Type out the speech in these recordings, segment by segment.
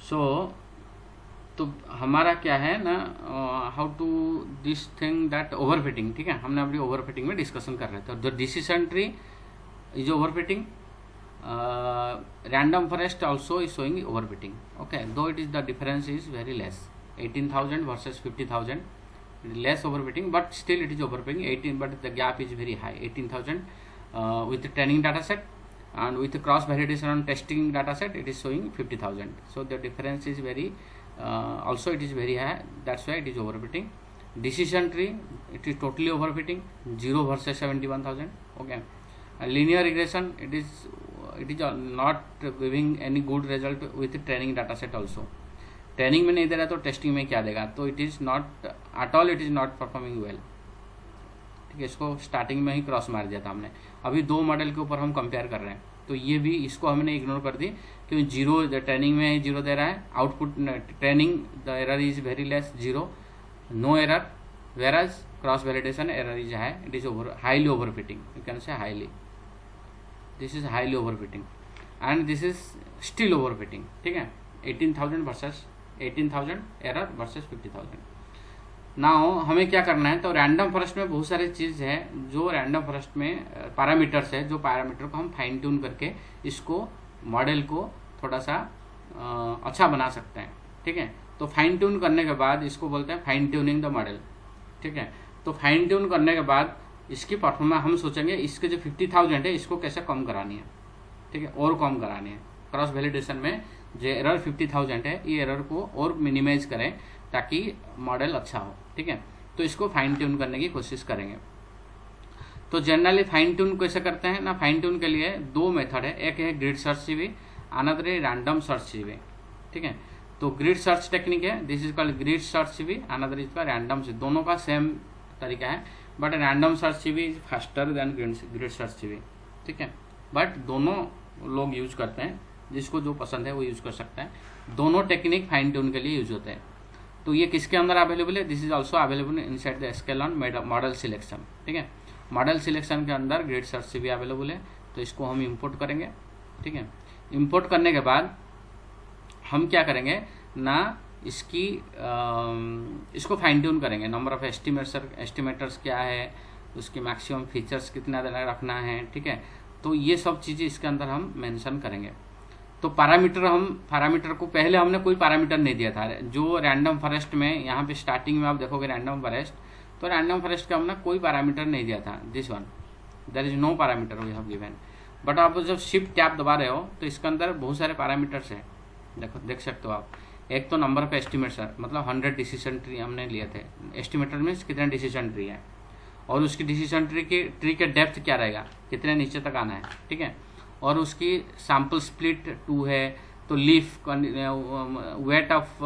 सो तो हमारा क्या है ना, how to this thing that overfitting, ठीक है, हमने अपनी ओवरफिटिंग में डिस्कशन कर रहे थे। The decision tree is overfitting, random forest also is showing overfitting. Okay, though it is the difference is very less, 18,000 versus 50,000, less overfitting, but still it is overfitting 18, but the gap is very high, 18,000 with the training data set, and with the cross validation on testing data set it is showing 50,000. So the difference is very also it is very high, that's why it is overfitting. Decision tree, it is totally overfitting, 0 versus 71,000. Okay, linear regression, it is not giving any good result with training data set also. Training में नहीं दे रहा तो testing में क्या देगा, तो it is not at all, it is not performing well. ठीक है, इसको स्टार्टिंग में ही क्रॉस मार दिया था हमने। अभी दो मॉडल के ऊपर हम कंपेयर कर रहे हैं, तो ये भी इसको हमने इग्नोर कर दी क्योंकि जीरो ट्रेनिंग में जीरो दे रहा है, output training the error is very less, zero, no error, average cross validation error is high, it is highly overfitting, you can say highly, this is highly overfitting and this is still overfitting. ठीक है, 18,000 versus 18,000 error versus 50,000। Now हमें क्या करना है, तो random forest में बहुत सारी चीज़ है जो रैंडम फॉरेस्ट में पैरामीटर्स है, जो पैरामीटर को हम फाइन ट्यून करके इसको मॉडल को थोड़ा सा अच्छा बना सकते हैं। ठीक है, तो फाइन ट्यून करने के बाद इसको बोलते हैं फाइन ट्यूनिंग द मॉडल। ठीक है, तो फाइन ट्यून करने के बाद इसकी परफॉर्मेंस हम सोचेंगे इसके जो 50,000 है इसको कैसे कम करानी है। ठीक है, और कम करानी है, क्रॉस वैलिडेशन में जो एरर 50,000 है ये एरर को और मिनिमाइज करें ताकि मॉडल अच्छा हो। ठीक है, तो इसको फाइन ट्यून करने की कोशिश करेंगे। तो जनरली फाइन ट्यून कैसे करते हैं ना, फाइन ट्यून के लिए दो मेथड है, एक है ग्रिड सर्च सीवी, अनदर है रैंडम सर्च सीवी। ठीक है, तो ग्रिड सर्च टेक्निक है, this is called grid search CV, another इसका रैंडम सीवी, दोनों का सेम तरीका है, but random search CV is faster than grid search CV. ठीक है, बट दोनों लोग यूज करते हैं, जिसको जो पसंद है वो यूज कर सकता है, दोनों टेक्निक फाइन ट्यून के लिए यूज होते हैं। तो ये किसके अंदर अवेलेबल है, this is also available inside the sklearn model selection. ठीक है, मॉडल सिलेक्शन के अंदर ग्रिड सर्च से भी अवेलेबल है, तो इसको हम इंपोर्ट करेंगे। ठीक है, इंपोर्ट करने के बाद हम क्या करेंगे ना, इसको फाइन ट्यून करेंगे, नंबर ऑफ एस्टिमेटर्स क्या है, उसकी मैक्सिमम फीचर्स कितना रखना है। ठीक है, तो ये सब चीज़ें इसके अंदर हम मेंशन करेंगे। तो पैरामीटर को पहले हमने कोई पैरामीटर नहीं दिया था, जो रैंडम फॉरेस्ट में यहाँ पे स्टार्टिंग में आप देखोगे रैंडम फॉरेस्ट, तो रैंडम फॉरेस्ट का हमने कोई पैरामीटर नहीं दिया था, this one there is no parameter we have given. But आप जब शिफ्ट टैब दबा रहे हो तो इसके अंदर बहुत सारे पैरामीटर्स हैं, देख सकते हो आप। एक तो नंबर ऑफ एस्टिमेट्स है, मतलब 100 डिसीजन ट्री हमने लिए थे, एस्टिमेटर मीन्स कितने डिसीजन ट्री है, और उसकी डिसीजन ट्री के डेप्थ क्या रहेगा, कितने नीचे तक आना है। ठीक है, और उसकी सैम्पल स्प्लिट 2 है, तो leaf weight of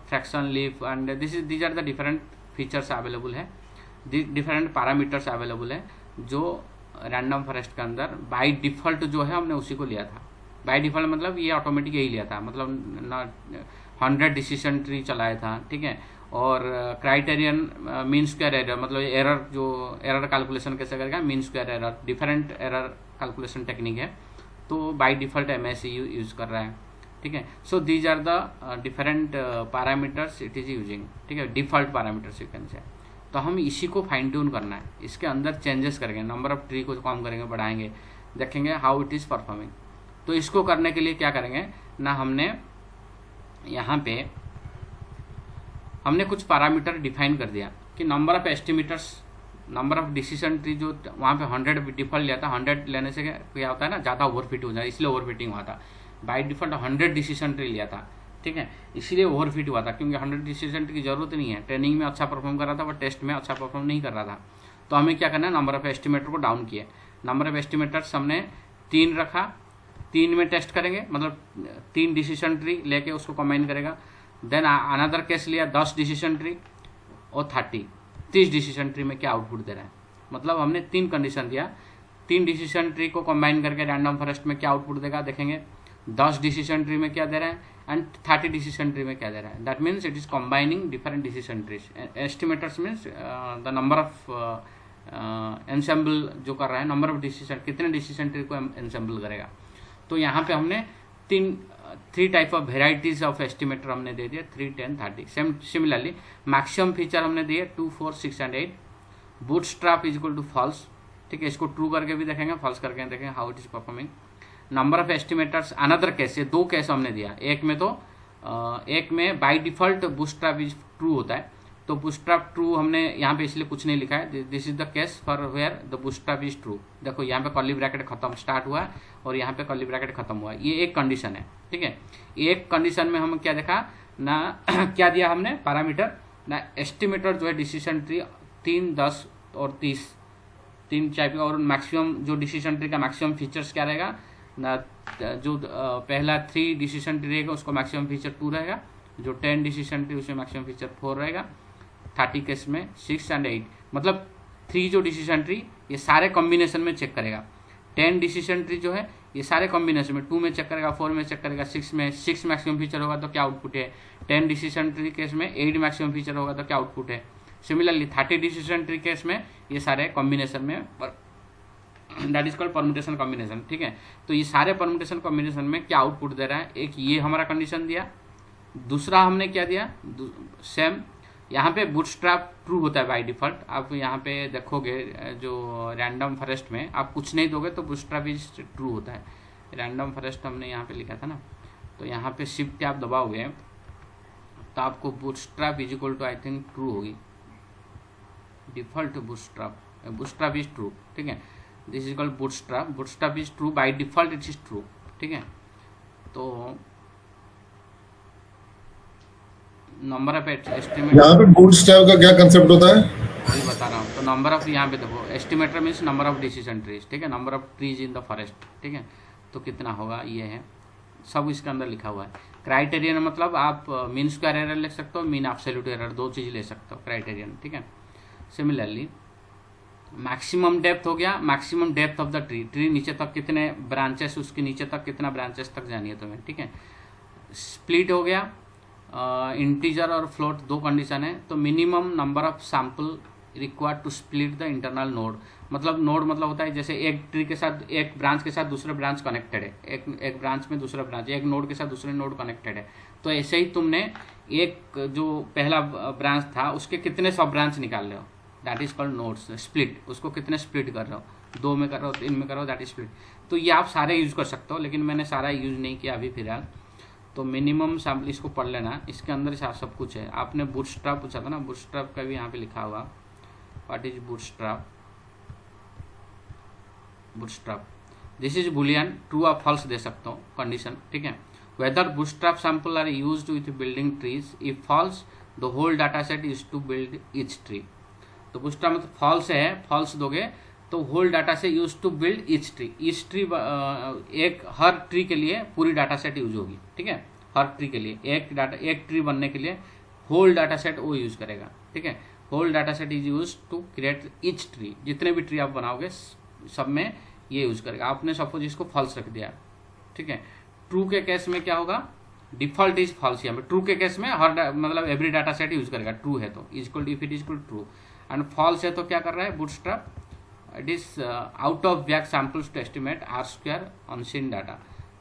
fraction leaf and these are the different features available है, डिफरेंट पैरामीटर्स अवेलेबल है, जो रैंडम फॉरेस्ट के अंदर बाय डिफ़ॉल्ट जो है हमने उसी को लिया था। बाय डिफ़ॉल्ट मतलब ये ऑटोमेटिक यही लिया था, मतलब 100 डिसीजन ट्री चलाया था। ठीक है, और क्राइटेरियन मीन स्क्वायर एरर, मतलब एरर जो एरर कैलकुलेशन कैसे करेगा, mean square error, different error calculation technique है, तो बाय डिफ़ॉल्ट MSE यूज कर रहा है। ठीक है, so these are the different parameters it is using. ठीक है, डिफ़ॉल्ट पैरामीटर्स यू कैन से। तो हम इसी को फाइन ट्यून करना है, इसके अंदर चेंजेस करेंगे, नंबर ऑफ ट्री को कम करेंगे, बढ़ाएंगे, देखेंगे हाउ इट इज़ परफॉर्मिंग। तो इसको करने के लिए क्या करेंगे ना, हमने यहाँ पे हमने कुछ पैरामीटर डिफाइन कर दिया कि number of estimators, number of decision tree, जो वहाँ पे 100 डिफॉल्ट लिया था, 100 लेने से क्या होता है ना, ज़्यादा ओवरफिट हो जाए, इसलिए ओवरफिटिंग हुआ था। बाय डिफॉल्ट 100 डिसीजन ट्री लिया था। ठीक है, इसलिए ओवरफिट हुआ था, क्योंकि 100 डिसीजन ट्री की जरूरत नहीं है, ट्रेनिंग में अच्छा परफॉर्म कर रहा था बट टेस्ट में अच्छा परफॉर्म नहीं कर रहा था। तो हमें क्या करना है, नंबर ऑफ एस्टिमेटर को डाउन किए, नंबर ऑफ एस्टिमेटर्स हमने 3 रखा, 3 में टेस्ट करेंगे, मतलब 3 डिसीजन ट्री लेके उसको कंबाइन करेगा। देन अनदर केस लिया 10 डिसीजन ट्री और 30 डिसीजन ट्री में क्या आउटपुट दे रहा है, मतलब हमने 3 कंडीशन दिया, 3 डिसीजन ट्री को कंबाइन करके रैंडम फॉरेस्ट में क्या आउटपुट देगा देखेंगे, 10 डिसीजन ट्री में क्या दे रहा है एंड 30 डिसीजन ट्री में क्या दे रहा है। That means it is combining different decision trees. Estimators means the number of ensemble जो कर रहा है, नंबर ऑफ डिसीजन, कितने डिसीजन ट्री को एनसेम्बल करेगा। तो यहाँ पे हमने 3 three type of varieties of estimator हमने दे दिया 3, 10, 30। सेम सिमिलरली मैक्सिमम फीचर हमने दिए 2, 4, 6 and 8। Bootstrap is equal to false, ठीक है, इसको ट्रू करके भी देखेंगे, फॉल्स करके देखेंगे how it is performing. Number of estimators another case, ये 2 केस हमने दिया। एक में by default bootstrap is true होता है, तो बूटस्ट्रैप ट्रू हमने यहाँ पे इसलिए कुछ नहीं लिखा है। This is the case for where the bootstrap is true. देखो यहाँ पे कर्ली ब्रैकेट खत्म स्टार्ट हुआ है और यहाँ पे कर्ली ब्रैकेट खत्म हुआ है, ये एक कंडीशन है, ठीक है। एक कंडीशन में हम क्या देखा ना क्या दिया हमने पैरामीटर ना, एस्टिमेटर जो है डिसीजन ट्री 3, 10 और 30 3 टाइप का, और मैक्सिमम जो डिसीजन ट्री का मैक्सिमम फीचर्स क्या रहेगा ना, जो पहला 3 डिसीजन ट्री रहेगा उसको मैक्सिमम फीचर 2 रहेगा, जो 10 डिसीजन ट्री उसमें मैक्सिमम फीचर 4 रहेगा, 30 केस में 6 एंड 8। मतलब 3 जो डिसीजन ट्री ये सारे कॉम्बिनेशन में चेक करेगा। 10 डिसीजन ट्री जो है ये सारे कॉम्बिनेशन में 2 में चेक करेगा, 4 में चेक करेगा, 6 में 6 मैक्सिमम फीचर होगा तो क्या आउटपुट है। 10 डिसीजन ट्री केस में 8 मैक्सिमम फीचर होगा तो क्या आउटपुट है। सिमिलरली 30 डिसीजन ट्री केस में ये सारे कॉम्बिनेशन में, that is called permutation combination, ठीक है। तो ये सारे परम्यूटेशन कॉम्बिनेशन में क्या आउटपुट दे रहा है, एक ये हमारा कंडीशन दिया। दूसरा हमने क्या दिया, सेम यहाँ पे बूटस्ट्रैप ट्रू होता है बाय डिफॉल्ट। आप यहाँ पे देखोगे जो रैंडम फॉरेस्ट में आप कुछ नहीं दोगे तो बूटस्ट्रैप इज ट्रू होता है। रैंडम फॉरेस्ट हमने यहाँ पे लिखा था ना, तो यहाँ पे शिफ्ट आप दबाओगे तो आपको bootstrap is equal to I think true होगी, डिफॉल्ट बूटस्ट्रैप इज ट्रू, ठीक है। This is called bootstrap is true by default, it is true, ठीक है। तो नंबर ऑफ एस्टिमेट, यहाँ पे बूटस्ट्रैप का क्या कंसेप्ट होता है वही बता रहा हूँ। तो नंबर ऑफ, यहाँ पे देखो estimator means number of decision trees, ठीक है, number of trees in the forest, ठीक है। तो कितना होगा ये है, सब इसके अंदर लिखा हुआ है। क्राइटेरियन मतलब आप मीन स्क्वायर एरर लिख सकते हो, मीन एब्सोल्यूट एरर, 2 चीज़ ले सकते हो क्राइटेरियन, ठीक है। सिमिलरली मैक्सिमम डेप्थ हो गया, maximum depth of the tree नीचे तक कितने ब्रांचेस, उसके नीचे तक कितना ब्रांचेस तक जानी है तुम्हें, ठीक है। स्प्लिट हो गया, इंटीजर और फ्लोट 2 कंडीशन है। तो minimum number of sample required to split the internal node, मतलब नोड मतलब होता है जैसे एक ट्री के साथ, एक ब्रांच के साथ दूसरे ब्रांच कनेक्टेड है, एक ब्रांच में दूसरा ब्रांच, एक नोड के साथ दूसरे नोड कनेक्टेड है। तो ऐसे ही तुमने एक जो पहला ब्रांच था उसके कितने सब ब्रांच निकाल रहे हो, that is called nodes. Split, उसको कितने स्प्लिट कर रहे हो, 2 में कर रहे हो, 3 में कर रहे हो, दैट इज स्प्लिट। तो ये आप सारे यूज कर सकते हो, लेकिन मैंने सारा यूज नहीं किया अभी फिलहाल। तो मिनिमम सैम्पल इसको पढ़ लेना, इसके अंदर सब कुछ है। आपने बूटस्ट्रैप पूछा था ना, बूटस्ट्रैप का भी यहाँ पे लिखा हुआ, what is bootstrap. This is boolean, true और फॉल्स दे सकता हूँ कंडीशन, ठीक है। Whether bootstrap sample are used with building trees, if false the whole data set is to build each tree. तो बूटस्ट्रैप मतलब फॉल्स है, फॉल्स दोगे तो होल डाटा से use to build each tree, एक हर ट्री के लिए पूरी डाटा सेट यूज होगी, ठीक है। हर ट्री के लिए एक ट्री बनने के लिए होल डाटा सेट वो यूज करेगा, ठीक है। Whole data set is use to create each tree, जितने भी ट्री आप बनाओगे सब में ये यूज करेगा। आपने सपोज इसको फॉल्स रख दिया, ठीक है। ट्रू के केस में क्या होगा, डिफॉल्ट इज फॉल्स। यहाँ पे ट्रू के केस में हर मतलब एवरी डाटा सेट यूज करेगा, ट्रू है तो is equal, if it is equal true, and false है तो क्या कर रहा है bootstrap, it is out of bag samples to estimate R square unseen data.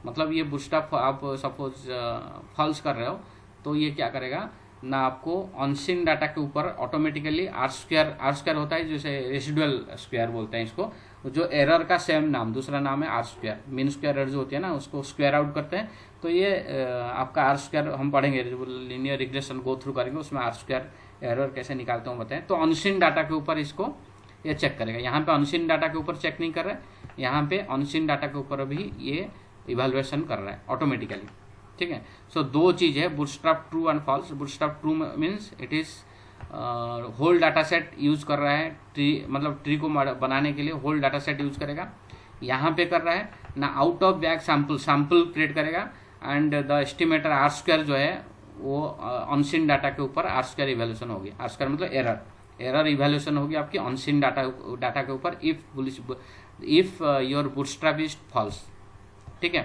मतलब ये बूटस्ट्रैप आप सपोज फॉल्स कर रहे हो तो ये क्या करेगा ना, आपको अनसीन डाटा के ऊपर ऑटोमेटिकली आर स्क्वायर होता है, जैसे रेसिडुअल स्क्वायर बोलते हैं इसको, जो एरर का सेम नाम, दूसरा नाम है R square. Mean square error जो होती है ना उसको स्क्वायर आउट करते हैं, तो ये आपका आर स्क्वायर हम पढ़ेंगे, लीनियर रिग्रेशन गो थ्रू करेंगे, उसमें आर स्क्वायर एरर कैसे निकालते हैं बताएं। तो अनसीन डाटा के ऊपर इसको ये चेक करेगा। यहाँ पे अनसीन डाटा के ऊपर चेक नहीं कर रहा है, यहाँ पे अनसीन डाटा के ऊपर भी ये इवेल्युएशन कर रहा है ऑटोमेटिकली, ठीक है। सो 2 चीज है, bootstrap true and false. Bootstrap true means it is whole data set use कर रहा है, ट्री मतलब ट्री को बनाने के लिए होल डाटा सेट यूज करेगा। यहाँ पे कर रहा है ना out of bag sample create करेगा, and the estimator R square जो है वो अनसीन डाटा के ऊपर आर स्क्वायर इवेल्यूशन होगी। आर स्क्वायर मतलब एरर इवेल्यूशन होगी आपकी अनसीन डाटा के ऊपर, if your bootstrap is false, ठीक है।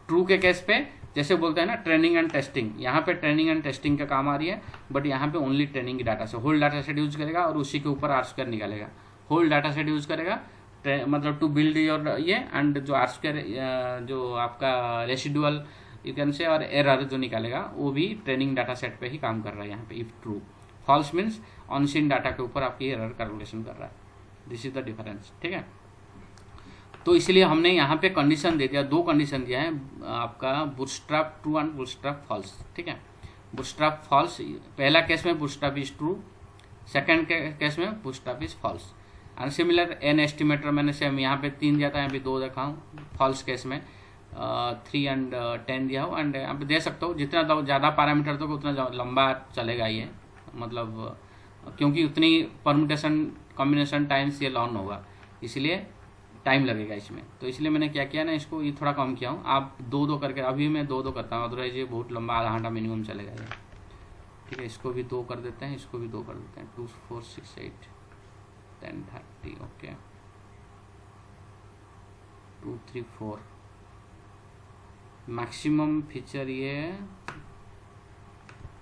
ट्रू के केस पे जैसे बोलते हैं ना ट्रेनिंग एंड टेस्टिंग, यहाँ पे ट्रेनिंग एंड टेस्टिंग का काम आ रही है, बट यहाँ पे ओनली ट्रेनिंग की डाटा से होल डाटा सेट यूज करेगा और उसी के ऊपर आर स्क्वायर निकालेगा। होल डाटा सेट यूज करेगा मतलब टू बिल्ड योर ये, एंड जो आर स्क्वायर जो आपका रेसिडुअल यू कैन से, और एरर जो निकालेगा वो भी ट्रेनिंग डाटा सेट पे ही काम कर रहा है यहाँ पे। If true, false means unseen data के ऊपर आपकी एरर कैलकुलेशन कर रहा है। दिस इज द डिफरेंस, ठीक है। तो इसलिए हमने यहाँ पे कंडीशन दे दिया, दो कंडीशन दिया है आपका, bootstrap true and bootstrap false, ठीक है। बूटस्ट्रैप फॉल्स, पहला केस में bootstrap is true, second case में bootstrap is false. And similar an estimator मैंने सेम यहाँ पे 3 दिया था, यहाँ पे 2 देखा हूँ। फॉल्स केस में 3 एंड 10 दिया हो। एंड यहाँ पे दे सकता हूँ जितना ज़्यादा पैरामीटर दोगे उतना लंबा चलेगा ये, मतलब क्योंकि उतनी परम्यूटेशन कॉम्बिनेशन टाइम्स ये लॉन होगा, इसलिए टाइम लगेगा इसमें। तो इसलिए मैंने क्या किया ना, इसको ये थोड़ा कम किया हूँ। आप 2-2 करके, अभी मैं 2-2 करता हूँ, अदरवाइज ये बहुत लंबा आधा घंटा मिनिमम चलेगा ये, ठीक है। इसको भी 2 कर देते हैं, इसको भी 2 कर देते हैं। 2 4 6 8 10 30, ओके। 2 3 4 मैक्सिमम फीचर ये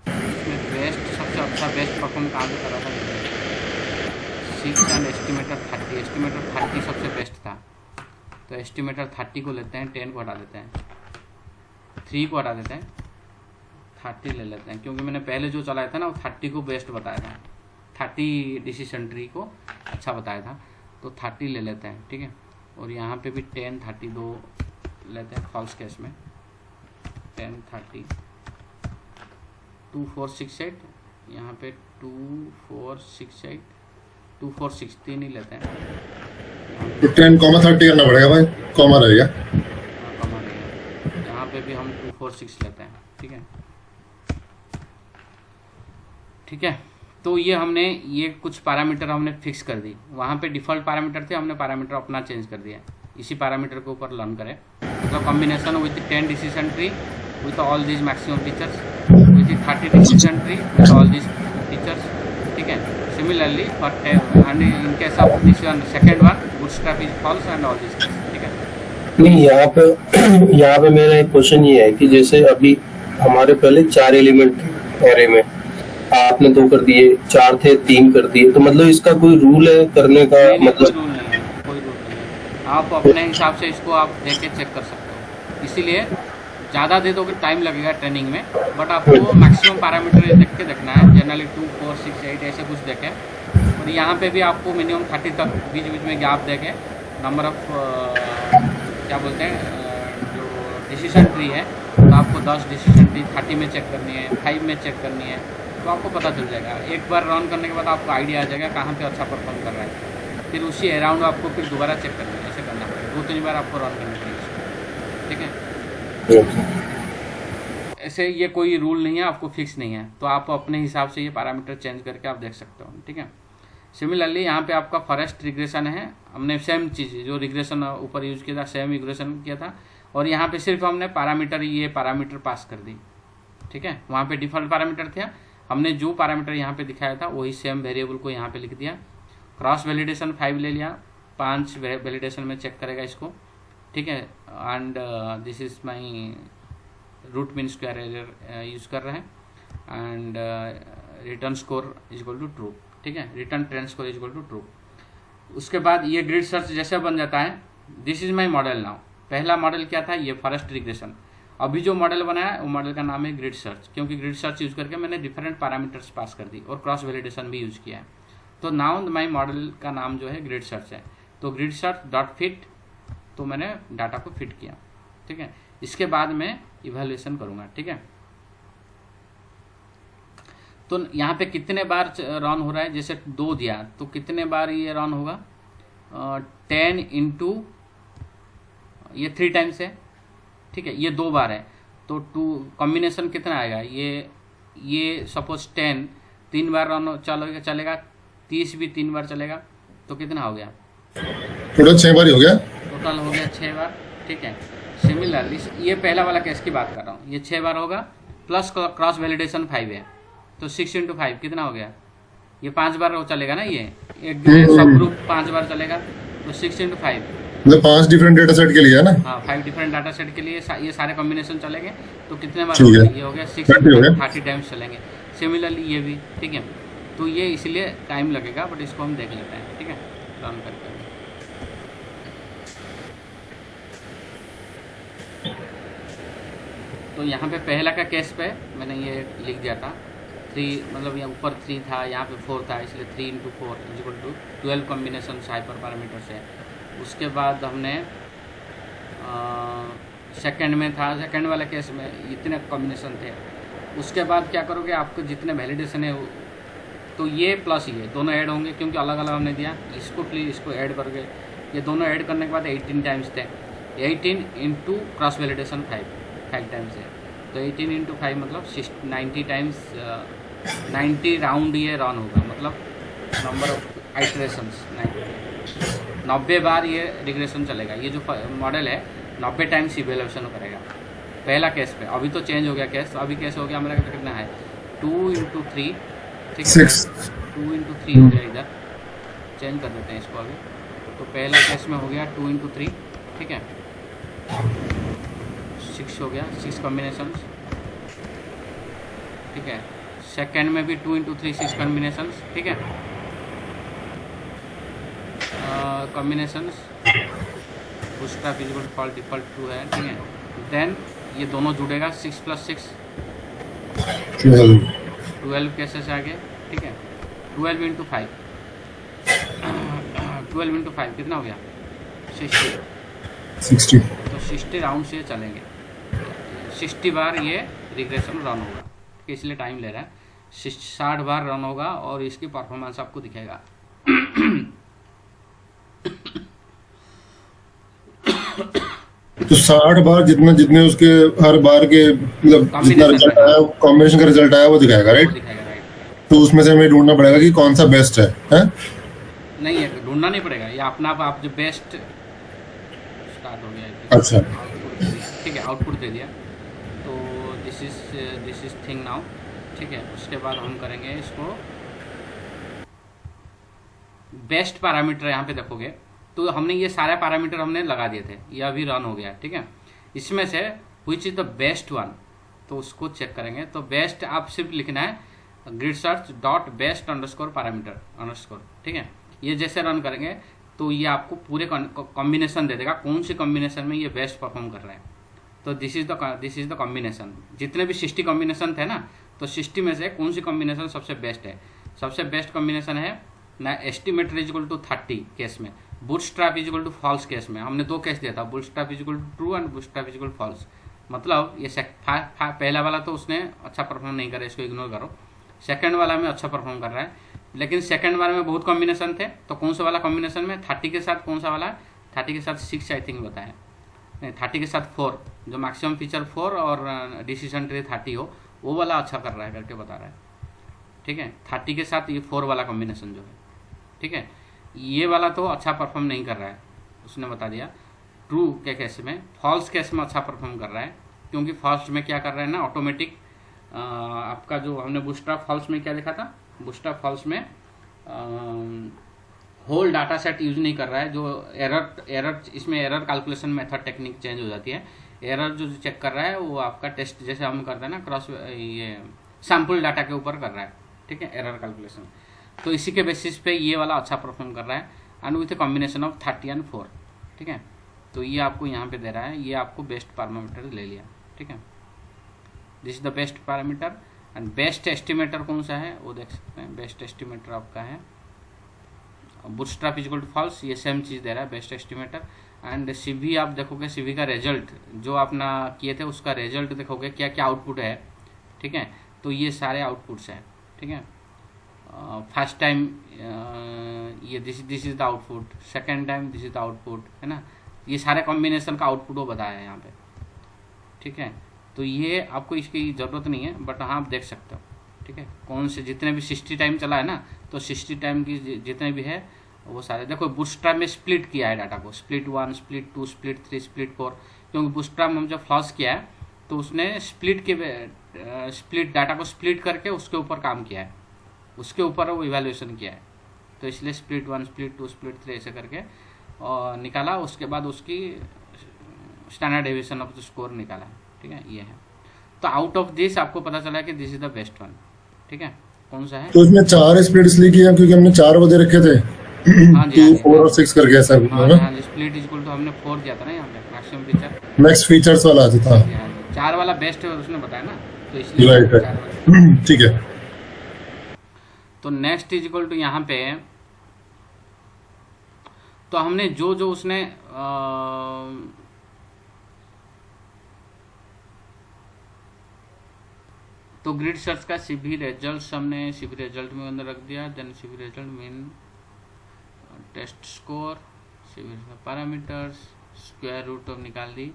इसमें बेस्ट, सबसे अच्छा बेस्ट परफॉर्म कहाँ से कर रहा था, 6 एंड एस्टिमेटर 30। एस्टिमेटर 30 सबसे बेस्ट था, तो एस्टिमेटर 30 को लेते हैं, 10 को हटा देते हैं, 3 को हटा देते हैं, 30 ले लेते हैं, क्योंकि मैंने पहले जो चलाया था ना वो 30 को बेस्ट बताया था, 30 डिसीजन ट्री को अच्छा बताया था, तो 30 ले लेते हैं, ठीक है। और यहाँ पे भी 10 32 लेते हैं फॉल्स केस में, 10 30 2 4 6 8, यहाँ पे 2 4 6 8 2 4 6 3 ही लेते हैं। तो 10,30 करना पड़ेगा भाई, कॉमा रहेगा। कॉमा रहेगा, यहाँ पे भी हम 2 4 6 लेते हैं, ठीक है, ठीक है। तो ये हमने ये कुछ पैरामीटर हमने फिक्स कर दी, वहाँ पे डिफ़ॉल्ट पैरामीटर थे, हमने पैरामीटर अपना चेंज कर दिया, इसी पैरामीटर के ऊपर लर्न करें। मतलब combination with 10 decision tree with all these maximum features, with 30 decision tree with all these features, ठीक है। Similarly for and in case of this one second one bootstrap is false and all this, ठीक है। नहीं, यहाँ पे मेरा एक question ये है कि जैसे अभी हमारे पहले 4 एलिमेंट थे एरे में, आपने 2 कर दिए, 4 थे 3 कर दिए, तो मतलब इसका कोई रूल है करने का? मतलब कोई रूल नहीं है, कोई रूल नहीं है, आप अपने हिसाब से इसको आप देख के चेक कर सकते हो। इसीलिए ज़्यादा दे दोगे टाइम लगेगा ट्रेनिंग में, बट आपको मैक्सिमम पैरामीटर देख के देखना है, जनरली 2 4 6 8 ऐसे कुछ देखें। और यहाँ पे भी आपको मिनिमम 30 तक बीच बीच में गैप देके नंबर ऑफ क्या बोलते हैं जो डिसीजन ट्री है, तो आपको 10 डिसीजन ट्री 30 में चेक करनी है, 5 में चेक करनी है, तो आपको पता चल जाएगा। एक बार रन करने के बाद आपको आइडिया आ जाएगा कहाँ पे अच्छा परफॉर्म कर रहा है, फिर उसी अराउंड आपको फिर दोबारा चेक करना है, ऐसे करना पड़ेगा, 2-3 बार आपको रन करनी पड़ेगी, ठीक है। ऐसे ये कोई रूल नहीं है, आपको फिक्स नहीं है, तो आप अपने हिसाब से ये पैरामीटर चेंज करके आप देख सकते हो, ठीक है। सिमिलरली यहाँ पे आपका फॉरेस्ट रिग्रेशन है, हमने सेम चीज़ जो रिग्रेशन ऊपर यूज किया था सेम रिग्रेशन किया था, और यहाँ पे सिर्फ हमने पैरामीटर ये पैरामीटर पास कर दी, ठीक है। वहाँ पे डिफॉल्ट पैरामीटर थे, हमने जो पैरामीटर यहाँ पे दिखाया था वही सेम वेरिएबल को यहाँ पे लिख दिया। क्रॉस वैलिडेशन 5 ले लिया, 5 वैलिडेशन में चेक करेगा इसको, ठीक है। And this is my root mean square error use कर रहे हैं, and return score is equal to true, ठीक है। Return train score is equal to true. उसके बाद ये ग्रिड सर्च जैसे बन जाता है, this is my model now. पहला मॉडल क्या था, ये फॉरेस्ट रिग्रेशन। अभी जो मॉडल बनाया वो मॉडल का नाम है ग्रिड सर्च, क्योंकि ग्रिड सर्च यूज करके मैंने डिफरेंट पैरामीटर्स पास कर दी और क्रॉस वैलिडेशन भी यूज किया है। तो नाउ माई मॉडल का नाम जो है ग्रिड सर्च है, तो ग्रिड सर्च डॉट फिट, तो मैंने डाटा को फिट किया, ठीक है। इसके बाद मैं इवैल्यूएशन करूंगा, ठीक है। तो यहाँ पे कितने बार रन हो रहा है, जैसे 2 दिया तो कितने बार ये रन होगा, 10 इंटू ये 3 टाइम्स है, ठीक है। ये 2 बार है, तो 2 कॉम्बिनेशन कितना आएगा, ये सपोज 10 3 बार रन चलेगा, 30 भी 3 बार चलेगा, तो कितना हो गया, टोटल 6 बार ही हो गया, टोटल हो गया 6 बार, ठीक है। सिमिलरली ये पहला वाला केस की बात कर रहा हूँ, ये 6 बार होगा, प्लस क्रॉस वैलिडेशन 5 है, तो 6 इंटू 5 कितना हो गया, ये 5 बार वो चलेगा ना, ये एक सब ग्रुप 5 बार चलेगा, तो 6 इंटू 5 मतलब 5 डिफरेंट डेटा सेट के लिए है ना। हाँ, 5 डिफरेंट डाटा सेट के लिए ये सारे कॉम्बिनेशन चलेंगे, तो कितने बार ठीक हो है। गया, ये हो गया 6 30 टाइम्स चलेंगे। सिमिलरली ये भी, ठीक है। तो ये इसलिए टाइम लगेगा, बट इसको हम देख लेते हैं, ठीक है, रन करके। तो यहाँ पे पहला का केस पे मैंने ये लिख दिया था 3, मतलब यहाँ ऊपर 3 था, यहाँ पे 4 था, इसलिए 3 × 4 = 12 कॉम्बिनेशन हाइपर पैरामीटर से। उसके बाद हमने सेकंड में था, सेकंड वाले केस में इतने कॉम्बिनेशन थे। उसके बाद क्या करोगे, आपको जितने वैलिडेशन है तो ये प्लस ये दोनों ऐड होंगे, क्योंकि अलग अलग हमने दिया। इसको प्लीज इसको ऐड करोगे, ये दोनों ऐड करने के बाद 18 टाइम्स थे। 18 इंटू क्रॉस वैलिडेशन 5 टाइम्स है, तो 18 × 5 मतलब 90 टाइम्स 90 राउंड ये रन होगा, मतलब नंबर ऑफ आइटरेशंस 90 बार ये रिग्रेशन चलेगा। ये जो मॉडल है 90 टाइम्स इवेल्यूएशन करेगा पहला केस पे। अभी तो चेंज हो गया केस, अभी केस हो गया मेरा कितना है 2 × 3, ठीक है 2 × 3 हो गया। इधर चेंज कर देते हैं इसको अभी। तो पहला केस में हो गया 2 × 3, ठीक है 6 हो गया, 6 कॉम्बिनेशन, ठीक है। सेकेंड में भी 2 × 3 6 कॉम्बिनेशन, ठीक है। कॉम्बिनेशंस उसका फिजिकल डिफॉल्ट 2 है, ठीक है। देन ये दोनों जुड़ेगा 6 + 6 12 केसेस आगे, ठीक है। 12 × 5 12 × 5 कितना हो गया 60। तो 60 राउंड से चलेंगे, 60 बार ये रिग्रेशन रन होगा, इसलिए टाइम ले रहा है। 60 बार रन होगा और इसकी परफॉर्मेंस आपको दिखेगा। तो 60 बार जितने उसके हर बार के मतलब जितना रिजल्ट आया, कॉम्बिनेशन का रिजल्ट आया वो दिखाएगा, राइट? तो उसमें से हमें ढूंढना पड़ेगा कि कौन सा बेस्ट है? नहीं है, ढूंढना नहीं पड़ेगा, ये अपना आप जो बेस्ट स्टार्ट हो गया। अच्छा, ठीक है, आउटपुट दे दिया। तो दिस इज थिंग नाउ, ठीक है। उसके बाद हम करेंगे इसको बेस्ट पैरामीटर। यहाँ पे देखोगे तो हमने ये सारे पैरामीटर हमने लगा दिए थे, ये अभी रन हो गया, ठीक है। इसमें से which is the best one, तो उसको चेक करेंगे। तो बेस्ट आप सिर्फ लिखना है gridsearch.best_parameter_, ठीक है। ये जैसे रन करेंगे तो ये आपको पूरे कॉम्बिनेशन दे देगा, कौन सी कॉम्बिनेशन में ये बेस्ट परफॉर्म कर रहा है। तो दिस इज द कॉम्बिनेशन। जितने भी 60 कॉम्बिनेशन थे ना, तो 60 में से कौन सी कॉम्बिनेशन सबसे बेस्ट है। सबसे बेस्ट कॉम्बिनेशन है ना एस्टिमेटर = 30 केस में, बूटस्ट्रैप = फॉल्स केस में। हमने 2 केस दिया था, bootstrap = true and bootstrap = false. मतलब ये पहला वाला तो उसने अच्छा परफॉर्म नहीं करा, इसको इग्नोर करो। सेकंड वाला में अच्छा परफॉर्म कर रहा है, लेकिन सेकंड वाले में बहुत कॉम्बिनेशन थे। तो कौन सा वाला कॉम्बिनेशन में 30 के साथ कौन सा वाला, 30 के साथ 6 आई थिंक बताया, नहीं 30 के साथ 4, जो मैक्सिमम फीचर 4 और डिसीजन ट्री 30 हो, वो वाला अच्छा कर रहा है करके बता रहा है, ठीक है। 30 के साथ ये 4 वाला कॉम्बिनेशन जो है, ठीक है। ये वाला तो अच्छा परफॉर्म नहीं कर रहा है, उसने बता दिया। ट्रू के केस में, फॉल्स केस में अच्छा परफॉर्म कर रहा है, क्योंकि फॉल्स में क्या कर रहा है ना, ऑटोमेटिक आपका जो हमने बूटस्ट्रैप फॉल्स में क्या लिखा था, बूटस्ट्रैप फॉल्स में होल डाटा सेट यूज नहीं कर रहा है। जो एरर इसमें error calculation method technique change हो जाती है। एरर जो चेक कर रहा है वो आपका टेस्ट जैसे हम करते हैं ना, क्रॉस ये सैम्पल डाटा के ऊपर कर रहा है, ठीक है, एरर कैलकुलेशन। तो इसी के बेसिस पे ये वाला अच्छा परफॉर्म कर रहा है, and with a combination of 30 and 4, ठीक है। तो ये आपको यहाँ पे दे रहा है, ये आपको बेस्ट पैरामीटर ले लिया, ठीक है। This is the best parameter. And best estimator कौन सा है वो देख सकते हैं। बेस्ट एस्टिमेटर आपका है बूटस्ट्रैप = फॉल्स, ये सेम चीज़ दे रहा है बेस्ट एस्टिमेटर। एंड CV आप देखोगे, CV का रिजल्ट जो आपने किए थे उसका रिजल्ट देखोगे क्या क्या आउटपुट है, ठीक है। तो ये सारे आउटपुट्स हैं, ठीक है। फर्स्ट टाइम ये this is the output, second time this is the output, है ना। ये सारे कॉम्बिनेशन का आउटपुट वो बताया है यहाँ पे, ठीक है। तो ये आपको इसकी ज़रूरत नहीं है, बट हाँ आप देख सकते हो, ठीक है। कौन से जितने भी 60 टाइम चला है ना, तो 60 टाइम की जितने भी है वो सारे देखो। बूटस्ट्रैप में स्प्लिट किया है डाटा को, स्प्लिट 1, स्प्लिट 2, स्प्लिट 3, स्प्लिट 4, क्योंकि बूटस्ट्रैप में हम जब फ्लॉस किया है तो उसने स्प्लिट डाटा को स्प्लिट करके उसके ऊपर काम किया है, उसके ऊपर वो इवैल्यूएशन किया है। तो इसलिए स्प्लिट 1, स्प्लिट 2, स्प्लिट 3 ऐसे करके और निकाला। उसके बाद उसकी standard deviation of the score निकाला, ठीक है। ये है, तो आउट ऑफ दिस आपको पता चला कि this is the best one, ठीक है। कौन सा है? तो इसमें 4 स्प्लिट इसलिए किया क्योंकि हमने 4 वो दे रखे थे। हाँ जी, 2, 4 और 6 करके ऐसा, हाँ जी, स्प्लिट = हमने 4 दिया था ना यहाँ पे, मैक्सिमम फीचर नेक्स्ट फीचर्स वाला आता था। हाँ जी। 4 वाला बेस्ट है उसने बताया ना, तो इसलिए राइट 4 वाला। राइट ठीक है। तो नेक्स्ट इज इक्वल टू यहाँ पे, तो हमने जो जो उसने तो ग्रिड सर्च का सीवी रिजल्ट हमने सीवी रिजल्ट में अंदर रख दिया, then CV result mean test score, CV parameters, square root अब निकाल दी।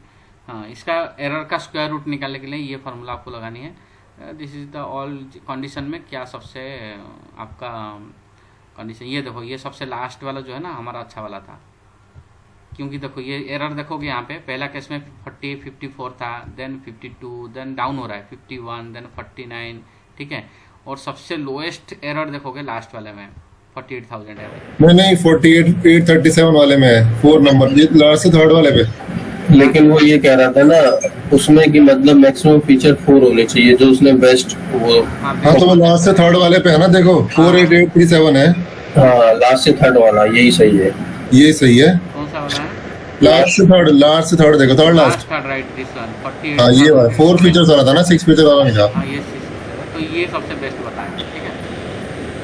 हाँ, इसका एरर का स्क्वायर रूट निकालने के लिए ये फार्मूला आपको लगानी है। This is the all condition में क्या सबसे आपका कंडीशन, ये देखो ये सबसे लास्ट वाला जो है ना हमारा अच्छा वाला था, क्योंकि देखो ये एरर देखोगे यहाँ पे पहला केस में 40 54 था, देन 52, देन डाउन हो रहा है 51, देन 49, ठीक है। और सबसे लोएस्ट एरर देखोगे लास्ट वाले में 48,000 एरर। नहीं 48,837 वाले में है 4 नंबर, ये लास्ट से थर्ड वाले पे। लेकिन वो ये कह रहा था ना उसमें कि मतलब मैक्सिमम फीचर 4 होने चाहिए, जो उसने बेस्ट वो। हाँ, हाँ तो वो लास्ट से थर्ड वाले पे है ना, देखो 48837 है। हाँ, लास्ट से थर्ड वाला यही सही है। ये सही है, कौन सा वाला है? लास्ट से थर्ड देखो, third last. Third right, this one 48। हाँ ये वाला 4 फीचर्स वाला था ना, 6 फीचर वाला नहीं था। हाँ ये 6, तो ये सबसे बेस्ट बताया, ठीक है।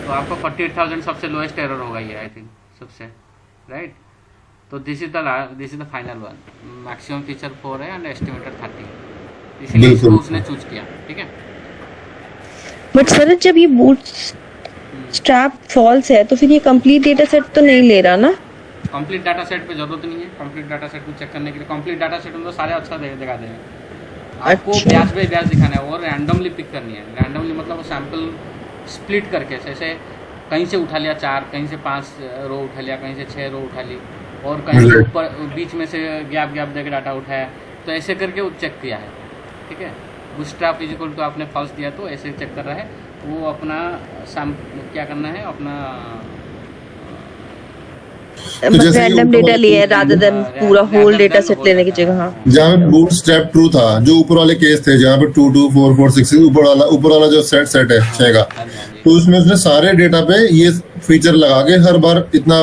तो आपको 48,000 सबसे लोएस्ट एरर होगा ये, आई थिंक सबसे, राइट। तो this is the final one, maximum feature 4 है एंड एस्टिमेटेड 30, इसीलिए इसको उसने चूज किया, ठीक है। बट सर जब ये बूट स्ट्रैप फॉल्स है तो फिर ये कंप्लीट डेटा सेट तो नहीं ले रहा ना? कंप्लीट डाटा सेट पे जरूरत नहीं है, कंप्लीट डाटा सेट को चेक करने के लिए कंप्लीट डाटा सेट में तो सारे अच्छा दिखा देंगे आपको। अच्छा। ब्याज बाई ब्याज दिखाना है और रैंडमली पिक करनी है। रैंडमली मतलब वो सैंपल स्प्लिट करके, जैसे कहीं से उठा लिया 4, कहीं से 5 रो उठा लिया, कहीं से 6 रो उठा ली, और कहीं से ऊपर बीच में से गैप देकर डाटा उठाया, तो ऐसे करके वो चेक किया है, ठीक है। बूटस्ट्रैप इज इक्वल टू आपने फॉल्स दिया तो ऐसे चेक कर रहा है वो अपना क्या करना है अपना जैसे रैंडम डेटा लिया है रादर देन पूरा होल डेटा सेट लेने की जगह। हाँ, जहाँ पे बूटस्ट्रैप ट्रू था, जो ऊपर वाले केस थे जहाँ पे 2 2 4 4 6 ऊपर वाला जो सेट है 6 का, तो उसमें उसने सारे डेटा पे ये फीचर लगा के हर बार इतना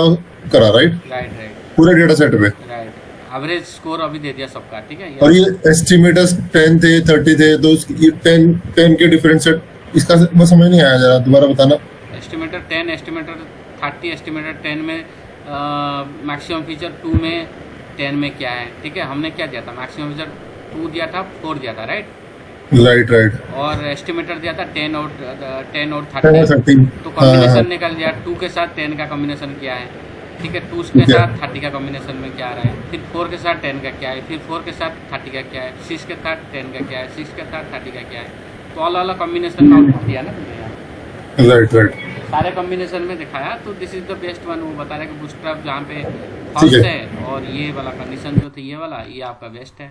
करा, राइट राइट पूरे डेटा सेट पे। राइट, एवरेज स्कोर अभी दे दिया सबका, ठीक है। और ये एस्टिमेटर्स 10 थे 30 थे, तो ये 10 के डिफरेंट सेट, इसका बस समझ नहीं आया, जरा दोबारा बताना। एस्टिमेटर 10, एस्टिमेटर 30, एस्टिमेटर 10 में मैक्सिमम फीचर 2 में 10 में क्या है, ठीक है। हमने क्या दिया था, मैक्सिमम फीचर 2 दिया था, 4 दिया था, राइट। राइट और एस्टिमेटर दिया था 10 और 30। 30, तो कॉम्बिनेशन निकल दिया 2 के साथ 10 का कॉम्बिनेशन क्या है, ठीक है। 2 के साथ 30 का कॉम्बिनेशन में क्या आ रहा है, फिर 4 के साथ 10 का क्या है, फिर 4 के साथ 30 का क्या है, 6 के साथ 10 का क्या है, 6 के साथ 30 का क्या है, तो अलग कॉम्बिनेशन में आउटपुट दिया ना तुमने यहाँ, राइट सारे कॉम्बिनेशन में दिखाया। तो this is the best one, वो बता रहा है कि बूटस्ट्रैप जहाँ पे फॉल्स है और ये वाला कंडीशन जो थी ये वाला, ये आपका बेस्ट है,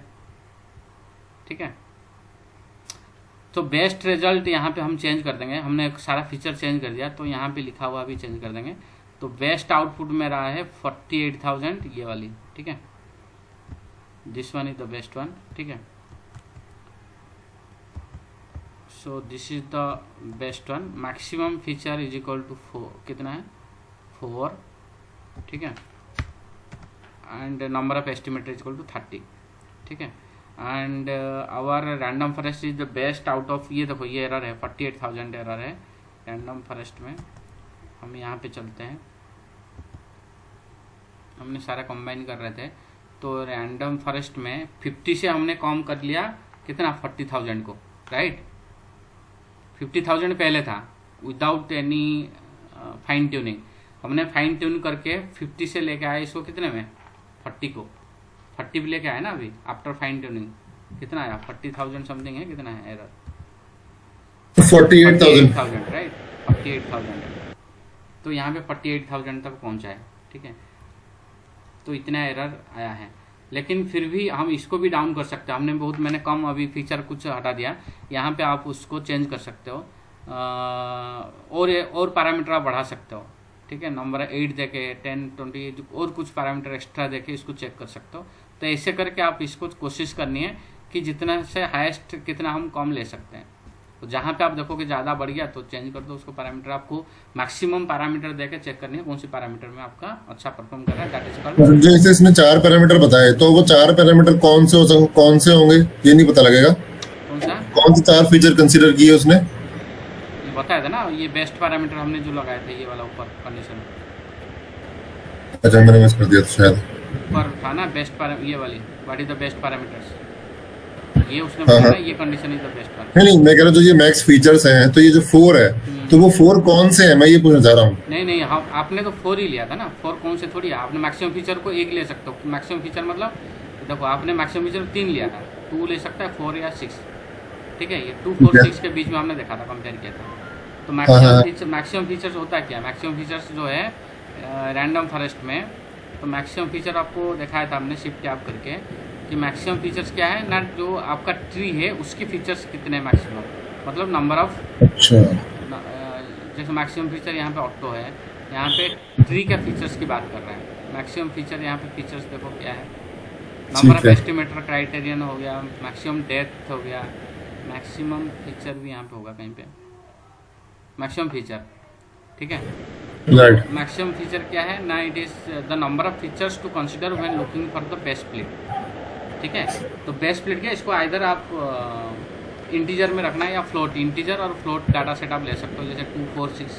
ठीक है। तो बेस्ट रिजल्ट यहाँ पे हम चेंज कर देंगे, हमने सारा फीचर चेंज कर दिया, तो यहाँ पे लिखा हुआ भी चेंज कर देंगे। तो बेस्ट आउटपुट में रहा है 48,000 ये वाली, ठीक है। This one is the best one, ठीक है। So this is the best one, maximum feature is equal to 4, कितना है 4, ठीक है। And number of estimator is equal to 30, ठीक है। And our random forest is the best out of, ये देखो ये एरर है 48,000 एरर है रैंडम फॉरेस्ट में। हम यहाँ पे चलते हैं, हमने सारा कंबाइन कर रहे थे, तो रैंडम फॉरेस्ट में 50 से हमने कम कर लिया कितना 40,000 को, राइट। 50,000 पहले था विदाउट एनी फाइन ट्यूनिंग, हमने फाइन ट्यून करके 50 से लेके आए इसको कितने में 40 को, 40 भी लेके आए ना अभी आफ्टर फाइन ट्यूनिंग, कितना आया 40,000 समथिंग है, कितना है एरर 48,000 राइट, 48,000। तो यहाँ पे 48,000 तक पहुँचा है, ठीक है। तो इतना एरर आया है, लेकिन फिर भी हम इसको भी डाउन कर सकते हैं। मैंने कम अभी फीचर कुछ हटा दिया, यहाँ पे आप उसको चेंज कर सकते हो, और पैरामीटर आप बढ़ा सकते हो, ठीक है। नंबर 8 देके 10 20 और कुछ पैरामीटर एक्स्ट्रा देके इसको चेक कर सकते हो। तो ऐसे करके आप इसको कोशिश करनी है कि जितना से हाईएस्ट कितना हम कम ले सकते हैं, तो जहाँ पे आप देखो कि ज़्यादा बढ़ गया तो चेंज कर दो उसको पैरामीटर। आपको मैक्सिमम पैरामीटर देके चेक करनी है कौन सी पैरामीटर में आपका अच्छा परफॉर्म कर रहा है, दैट इज कॉल्ड। जैसे इसने 4 पैरामीटर बताए, तो वो 4 पैरामीटर कौन से होंगे ये नहीं पता लगेगा? कौन सा? कौन से 4 फीचर कंसीडर किए उसने? ये बताया था ना, ये बेस्ट पैरामीटर हमने जो लगाए थे, ये वाला ऊपर कंडीशन अच्छा मैंने मिस कर दिया तो शायद ऊपर था ना बेस्ट ये वाली, what is the best parameters, ये उसने हाँ, बताया हाँ। ना, ये condition is the best parameter. नहीं मैं कह रहा हूँ जो ये मैक्स फीचर्स हैं, तो ये जो 4 है तो वो 4 कौन से हैं, मैं ये पूछना चाह रहा हूँ। नहीं हम आपने तो 4 ही लिया था ना, 4 कौन से थोड़ी है, आपने मैक्सिमम फीचर को एक ले सकते हो। मैक्सिमम फीचर मतलब देखो आपने मैक्सिमम फीचर 3 लिया था, 2 ले सकता है, 4 या 6, ठीक है। ये 2, 4, ठीक है। 6 के बीच में हमने देखा था, कंपेयर किया था। तो हाँ। मैक्सिमम फीचर्स होता क्या, मैक्सिमम फीचर्स जो है रैंडम फॉरेस्ट में, तो मैक्सिमम फीचर आपको दिखाया था हमने शिफ्ट टैब करके कि मैक्सिमम फीचर्स क्या है ना, जो आपका ट्री है उसके फीचर्स कितने मैक्सिमम, मतलब नंबर ऑफ, अच्छा जैसे मैक्सिमम फीचर यहाँ पे ऑटो है, यहाँ पे ट्री का फीचर्स की बात कर रहे हैं। मैक्सिमम फीचर यहाँ पे फीचर्स देखो क्या है, नंबर ऑफ है। एस्टिमेटर क्राइटेरियन हो गया, मैक्सिमम डेप्थ हो गया, मैक्सिमम फीचर भी यहाँ पे होगा कहीं पे, मैक्सिमम फीचर, ठीक है। राइट। मैक्सिमम फीचर क्या है ना, it is the number of features to consider when looking for the best split, ठीक है। तो बेस्ट स्प्लिट क्या, इसको आइदर आप इंटीजर में रखना है या फ्लोट, इंटीजर और फ्लोट डाटा सेट आप ले सकते हो, जैसे 2, 4, 6।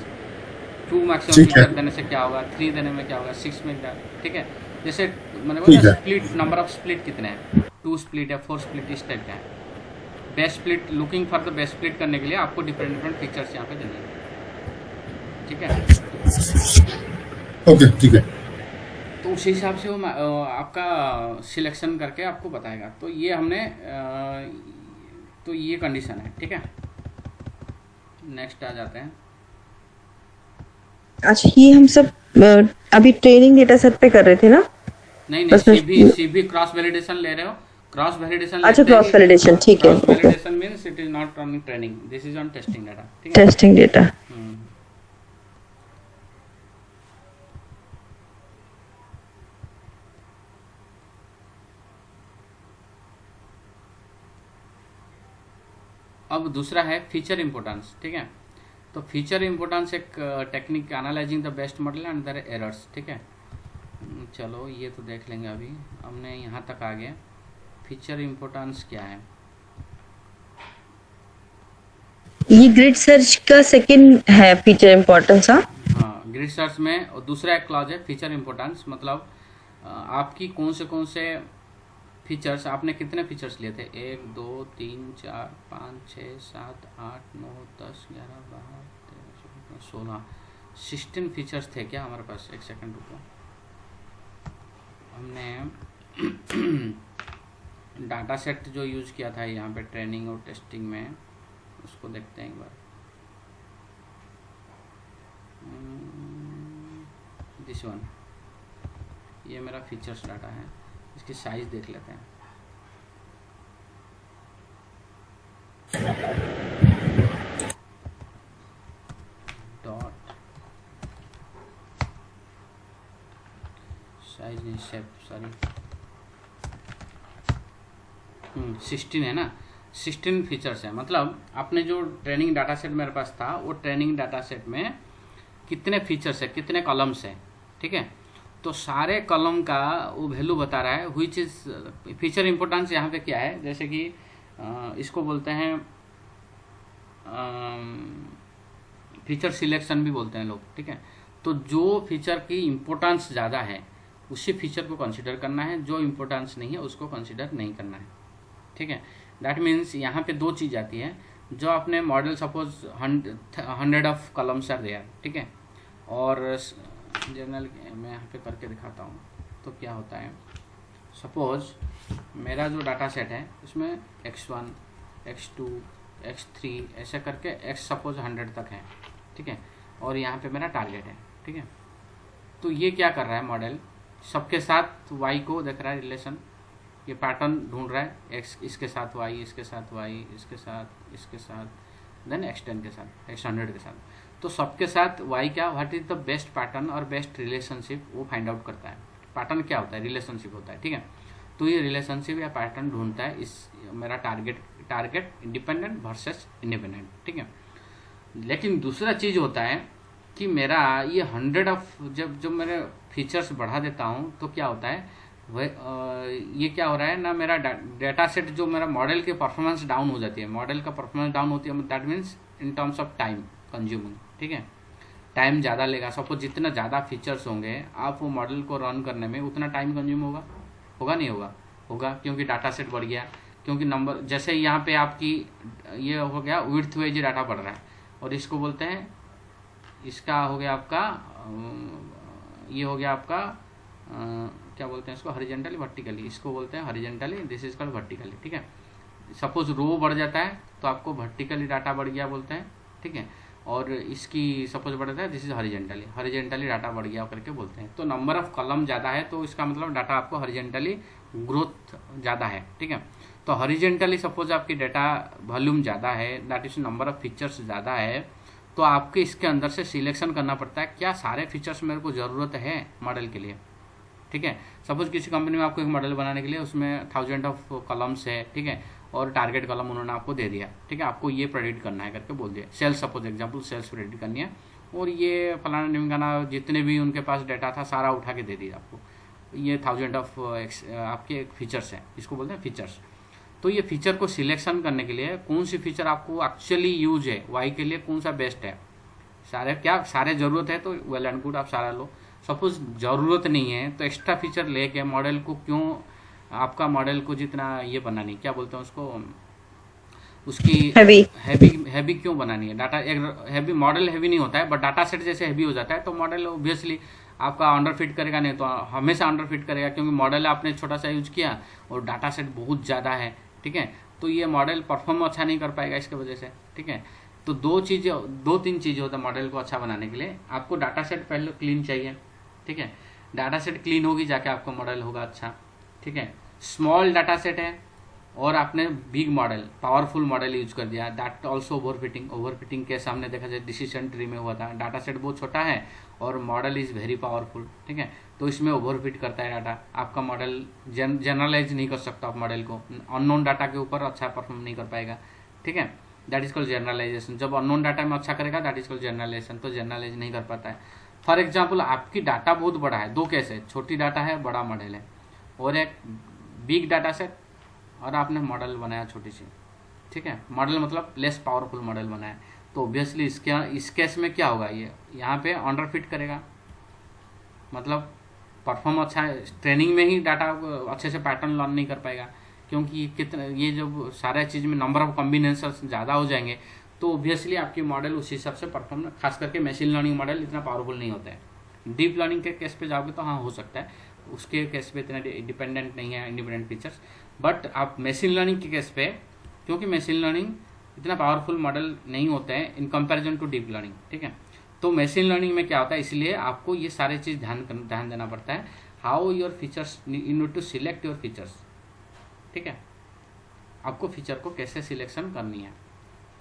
2 मैक्सिमम ठीक है। फीचर देने से क्या होगा, 3 देने में क्या होगा, 6 में क्या, ठीक है। जैसे मैंने ठीक बोला है। स्प्लिट, नंबर ऑफ स्प्लिट कितने हैं, 2 स्प्लिट या 4 स्प्लिट, इस टाइप का है। Best split, looking for the best split करने के लिए आपको डिफरेंट फीचर्स यहाँ पे देने हैं, ठीक है। ओके ठीक है। तो उस हिसाब से वो आपका सिलेक्शन करके आपको बताएगा। तो ये हमने तो ये कंडीशन है, ठीक है। नेक्स्ट आ जाते हैं। अच्छा, ये हम सब अभी ट्रेनिंग डेटा सेट पे कर रहे थे ना? नहीं बस मैं- सीबी क्रॉस वैलिडेशन ले रहे हो, क्रॉस वैलिडेशन। अच्छा, cross validation, ठीक है, cross validation means it is not on training, this is on testing data, ठीक है। Testing data. हम्म। अब दूसरा है फीचर इंपोर्टेंस, ठीक है। तो फीचर इंपोर्टेंस एक technique analysing the best model and their errors, ठीक है। चलो ये तो देख लेंगे, अभी हमने यहाँ तक आ गए। फीचर इंपोर्टेंस क्या है, ये ग्रिड सर्च का सेकंड है फीचर इंपॉर्टेंस। हाँ ग्रिड सर्च में। और दूसरा एक क्लॉज है फीचर इंपोर्टेंस, मतलब आपकी कौन से फीचर्स, आपने कितने फीचर्स लिए थे, 1, 2, 3, 4, 5, 6, 7, 8, 9, 10, 11, 12, 13, 16, 16 फीचर्स थे क्या हमारे पास। एक सेकंड रुको, हमने डाटा सेट जो यूज़ किया था यहाँ पे ट्रेनिंग और टेस्टिंग में, उसको देखते हैं एक बार। दिस वन, ये मेरा फीचर्स डाटा है, इसकी साइज देख लेते हैं। डॉट साइज नहीं, शेप, सॉरी। 16 है ना, 16 फीचर्स है। मतलब आपने जो ट्रेनिंग डाटा सेट मेरे पास था, वो ट्रेनिंग डाटा सेट में कितने फीचर्स है, कितने कॉलम्स है, ठीक है। तो सारे कॉलम का वो वैल्यू बता रहा है, व्हिच इज फीचर इंपोर्टेंस। यहाँ पे क्या है, जैसे कि इसको बोलते हैं फीचर सिलेक्शन भी बोलते हैं लोग, ठीक है। तो जो फीचर की इम्पोर्टेंस ज़्यादा है उसी फीचर को कंसिडर करना है, जो इम्पोर्टेंस नहीं है उसको कंसिडर नहीं करना है, ठीक है। दैट मीन्स यहाँ पे 2 चीज़ आती है। जो आपने model suppose 100 of columns are there, ठीक है। और जनरल मैं यहाँ पे करके दिखाता हूँ तो क्या होता है। सपोज मेरा जो डाटा सेट है उसमें x1, x2, x3 ऐसे करके x सपोज 100 तक है, ठीक है। और यहाँ पे मेरा टारगेट है, ठीक है। तो ये क्या कर रहा है मॉडल, सबके साथ y को देख रहा है रिलेशन, ये पैटर्न ढूंढ रहा है, x इसके साथ y, इसके साथ y, इसके साथ देन x10 के साथ, x100 के साथ। तो सबके साथ y क्या, what is the best pattern और बेस्ट रिलेशनशिप, वो फाइंड आउट करता है। पैटर्न क्या होता है, रिलेशनशिप होता है, ठीक है। तो ये रिलेशनशिप या पैटर्न ढूंढता है इस मेरा target target independent versus independent, ठीक है। लेकिन दूसरा चीज़ होता है कि मेरा ये 100 ऑफ जब मेरे फीचर्स बढ़ा देता हूँ तो क्या होता है, वह ये क्या हो रहा है ना, मेरा डेटा सेट जो मेरा मॉडल के परफॉर्मेंस डाउन हो जाती है, मॉडल का परफॉर्मेंस डाउन होती है, that means in terms of time consuming, ठीक है। टाइम ज़्यादा लेगा, सपोज जितना ज़्यादा फीचर्स होंगे आप वो मॉडल को रन करने में उतना टाइम कंज्यूम होगा नहीं होगा, क्योंकि डाटा सेट बढ़ गया, क्योंकि नंबर जैसे यहाँ पे आपकी ये हो गया विड्थ वाइज डाटा बढ़ रहा है, और इसको बोलते हैं, इसका हो गया आपका ये हो गया आपका क्या बोलते हैं इसको, हॉरिजॉन्टली वर्टिकली, इसको बोलते हैं horizontally, this is called vertically, ठीक है। सपोज रो बढ़ जाता है तो आपको वर्टिकली डाटा बढ़ गया बोलते हैं, ठीक है। और इसकी सपोज बढ़ जाता है, दिस इज हॉरिजॉन्टली डाटा बढ़ गया करके बोलते हैं। तो नंबर ऑफ कॉलम ज़्यादा है तो इसका मतलब डाटा आपको हॉरिजॉन्टली ग्रोथ ज़्यादा है, ठीक है। तो हॉरिजॉन्टली सपोज आपकी डाटा वॉल्यूम ज़्यादा है, that is number of features ज़्यादा है, तो आपके इसके अंदर से सिलेक्शन करना पड़ता है क्या सारे फीचर्स मेरे को ज़रूरत है मॉडल के लिए, ठीक है। सपोज किसी कंपनी में आपको एक मॉडल बनाने के लिए उसमें 1000 ऑफ कॉलम्स है, ठीक है, और टारगेट कॉलम उन्होंने आपको दे दिया, ठीक है, आपको ये प्रेडिक्ट करना है करके बोल दिया, sales suppose example sales predict करनी है, और ये फलाना निमकाना जितने भी उनके पास डाटा था सारा उठा के दे दिया आपको, ये 1000 ऑफ आपके फीचर्स हैं, इसको बोलते हैं फीचर्स। तो ये फीचर को सिलेक्शन करने के लिए कौन सी फीचर आपको एक्चुअली यूज है, वाई के लिए कौन सा बेस्ट है, सारे ज़रूरत है तो वेल एंड गुड आप सारा लो, सपोज ज़रूरत नहीं है तो एक्स्ट्रा फीचर लेके मॉडल को क्यों, आपका मॉडल को जितना ये बनानी, क्या बोलते हैं उसको, उसकी हैवी क्यों बनानी है, डाटा एक हैवी मॉडल हैवी नहीं होता है बट डाटा सेट जैसे हैवी हो जाता है तो मॉडल ऑब्वियसली आपका अंडर फिट करेगा, नहीं तो हमेशा अंडर फिट करेगा, क्योंकि मॉडल आपने छोटा सा यूज किया और डाटा सेट बहुत ज़्यादा है, ठीक है, तो ये मॉडल परफॉर्म अच्छा नहीं कर पाएगा इसके वजह से, ठीक है। तो दो तीन चीज़ें होता है मॉडल को अच्छा बनाने के लिए, आपको डाटा सेट पहले क्लीन चाहिए, ठीक है, डाटा सेट क्लीन होगी जाके आपका मॉडल होगा अच्छा, ठीक है। स्मॉल डाटा सेट है और आपने big model powerful model use कर दिया, दैट ऑल्सो ओवरफिटिंग के सामने देखा जाए डिसीजन ट्री में हुआ था, डाटा सेट बहुत छोटा है और मॉडल इज़ वेरी पावरफुल, ठीक है, तो इसमें ओवरफिट करता है डाटा, आपका मॉडल जनरलाइज नहीं कर सकता, आप मॉडल को अननोन डाटा के ऊपर अच्छा परफॉर्म नहीं कर पाएगा, ठीक है, दैट इज कॉल्ड जनरलाइजेशन। जब अननोन डाटा में अच्छा करेगा दैट इज कॉल्ड जनरलाइजेशन, तो जनरलाइज नहीं कर पाता है। फॉर एग्जाम्पल आपकी डाटा बहुत बड़ा है, दो केस है, छोटी डाटा है बड़ा मॉडल है, और एक बिग डाटा सेट और आपने मॉडल बनाया छोटी सी, ठीक है, मॉडल मतलब लेस पावरफुल मॉडल बनाया, तो ऑब्वियसली इस केस में क्या होगा, ये यहाँ पे अंडर फिट करेगा, मतलब परफॉर्म अच्छा है, ट्रेनिंग में ही डाटा अच्छे से पैटर्न लर्न नहीं कर पाएगा, क्योंकि ये जब सारे चीज़ में नंबर ऑफ कॉम्बिनेशन ज़्यादा हो जाएंगे तो ऑब्वियसली आपकी मॉडल उस हिसाब से परफॉर्म, खास करके मशीन लर्निंग मॉडल इतना पावरफुल नहीं होता है। डीप लर्निंग के केस पे जाओगे तो हाँ हो सकता है, उसके केस पे इतना डिपेंडेंट नहीं है इंडिपेंडेंट फीचर्स, बट आप मशीन लर्निंग के केस पे, क्योंकि मशीन लर्निंग इतना पावरफुल मॉडल नहीं होता है in comparison to deep learning, ठीक है। तो मशीन लर्निंग में क्या होता है, इसलिए आपको ये सारे चीज़ ध्यान देना पड़ता है, how your features, you need to select your features, ठीक है, आपको फीचर को कैसे सिलेक्शन करनी है,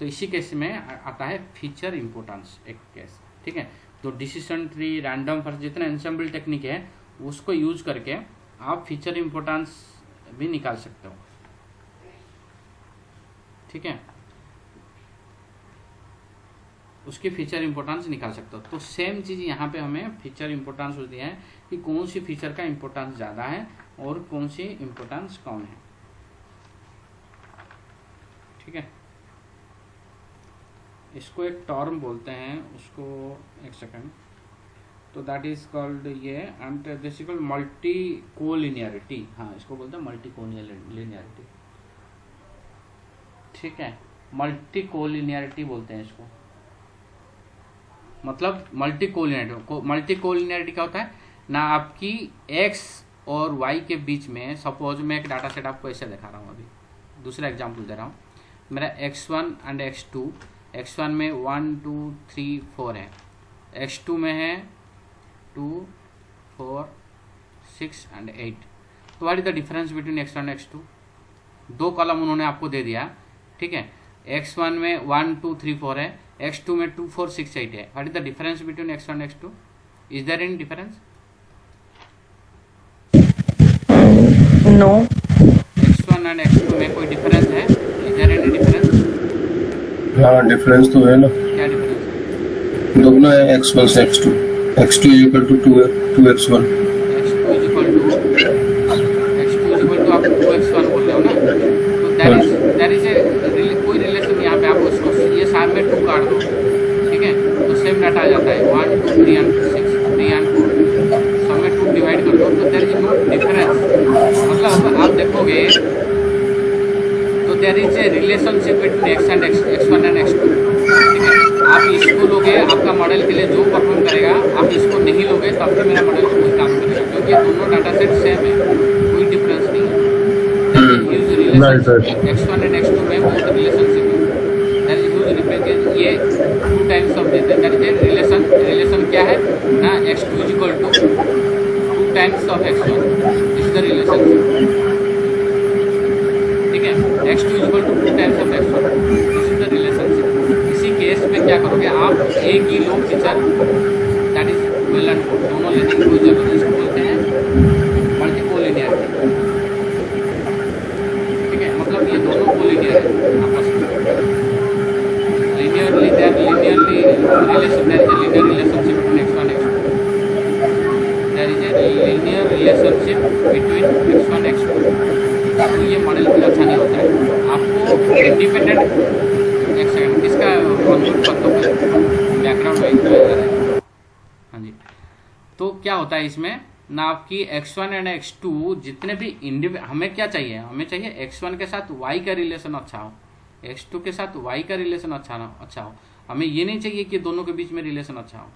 तो इसी केस में आता है फीचर इंपोर्टेंस एक केस, ठीक है। तो डिसीजन ट्री, रैंडम फॉरेस्ट, जितना एंसेंबल टेक्निक है उसको यूज करके आप फीचर इंपोर्टेंस भी निकाल सकते हो, ठीक है, उसकी फीचर इंपोर्टेंस निकाल सकते हो। तो सेम चीज़ यहाँ पे हमें फीचर इंपोर्टेंस होती है कि कौन सी फीचर का इंपोर्टेंस ज़्यादा है और कौन सी इंपोर्टेंस कम है, ठीक है। इसको एक टर्म बोलते हैं, उसको एक सेकंड, तो दैट इज कॉल्ड ये, and this is called multi collinearity, हाँ इसको बोलते हैं मल्टी कोलिनियरिटी, ठीक है, मल्टी कोलिनियरिटी बोलते हैं इसको, मतलब मल्टी कोलिनियरिटी क्या होता है ना, आपकी एक्स और वाई के बीच में, सपोज मैं एक डाटा सेट आपको ऐसे दिखा रहा हूँ, अभी दूसरा एग्जांपल दे रहा हूँ, मेरा x1 एंड x2, x1 में 1 2 3 4 है, x2 में है 2 4 6 एंड 8, तो what is the difference between x1 and x2, दो कॉलम उन्होंने आपको दे दिया, ठीक है, x1 में 1 2 3 4 है, x2 में 2 4 6 8 है, what is the difference between x1 and x2, is there any difference? No, x1 and x2 में कोई डिफरेंस है? There any difference? हाँ डिफरेंस तो है ना, क्या डिफरेंस? दोगुना है x1 से x2, x2 equal to 2x1। x2 is equal to आप 2x1 बोल रहे हो ना, तो देयर इज ए कोई रिलेशन यहाँ पे आप उसको ये साथ में 2 काट दो, ठीक है, तो सेम डाटा आ जाता है 1 2 3 एंड 6 3 एंड 4, सब में 2 डिवाइड कर दो तो देयर इज नो डिफरेंस। मतलब आप देखोगे तो there is a relationship between x1 and x2, ठीक है। आप इसको लोगे आपका मॉडल के लिए जो परफॉर्म करेगा, आप इसको नहीं लोगे तब भी मेरा मॉडल कोई काम करेगा, क्योंकि दोनों डाटा सेट सेम है, कोई डिफरेंस नहीं है। x1 एंड x2 में बहुत रिलेशनशिप है, दैट इज ह्यूज डिफरेंस। ये 2 टाइम्स ऑफ देते हैं, दैट इज रिलेशन क्या है ना, x2 is equal to 2 times of x1, this is the relationship, ठीक है। x2 is equal to 2 times of x1, this is the relationship. इसी case में क्या करोगे आप, एक ही लो feature that is will and दोनों लेने की कोई जरूरत नहीं, इसको बोलते हैं मल्टीकोलिनियरिटी, ठीक है। मतलब ये दोनों कोलिनियर है आपस में, linearly relation, there is a linear relationship between x1 x2, there is a linear relationship between x1 x2। तो ये मॉडल भी अच्छा नहीं होता है, आपको इंडिपेंडेंट, एक सेकंड इसका बैकग्राउंड है। हाँ जी, तो क्या होता है इसमें ना, आपकी x1 एंड x2 जितने भी हमें क्या चाहिए, हमें चाहिए x1 के साथ y का रिलेशन अच्छा हो, x2 के साथ y का रिलेशन अच्छा हो। हमें ये नहीं चाहिए कि दोनों के बीच में रिलेशन अच्छा हो,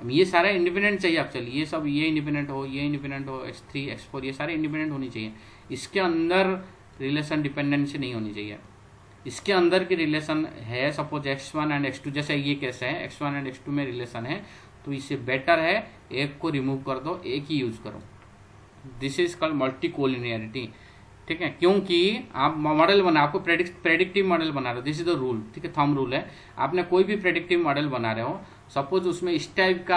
हम ये सारा इंडिपेंडेंट चाहिए। आप चलिए ये सब, ये इंडिपेंडेंट हो, ये इंडिपेंडेंट हो, x3 x4 ये सारे इंडिपेंडेंट होनी चाहिए, इसके अंदर रिलेशन डिपेंडेंसी नहीं होनी चाहिए। इसके अंदर की रिलेशन है, सपोज x1 एंड x2, जैसे ये केस है x1 एंड x2 में रिलेशन है, तो इससे बेटर है एक को रिमूव कर दो, एक ही यूज करो। This is called multi collinearity, ठीक है। क्योंकि आप मॉडल बना, आपको प्रेडिक्टिव मॉडल बना रहे हो, दिस इज द रूल, ठीक है, थंब रूल है। आपने कोई भी प्रेडिक्टिव मॉडल बना रहे हो, सपोज उसमें इस टाइप का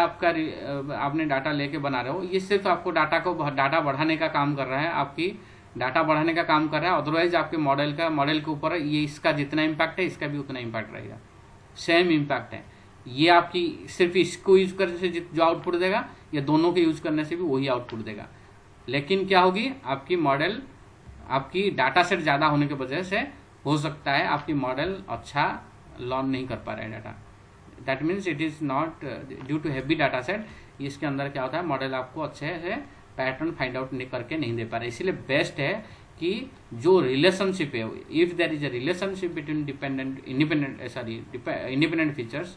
आपने डाटा लेके बना रहे हो, ये सिर्फ आपको डाटा बढ़ाने का काम कर रहा है, आपकी डाटा बढ़ाने का काम कर रहा है। अदरवाइज आपके मॉडल के ऊपर ये इसका जितना इम्पैक्ट है इसका भी उतना इम्पैक्ट रहेगा, सेम इम्पैक्ट है। ये आपकी सिर्फ इसको यूज करने से जो आउटपुट देगा, या दोनों के यूज करने से भी वही आउटपुट देगा। लेकिन क्या होगी, आपकी मॉडल, आपकी डाटा सेट ज़्यादा होने की वजह से हो सकता है आपकी मॉडल अच्छा लर्न नहीं कर पा रहा है data, that means it is not due to heavy data set. इसके अंदर क्या होता है, मॉडल आपको अच्छे से पैटर्न फाइंड आउट करके नहीं दे पा रहा है। इसीलिए बेस्ट है कि जो रिलेशनशिप है, if there is a relationship between independent features,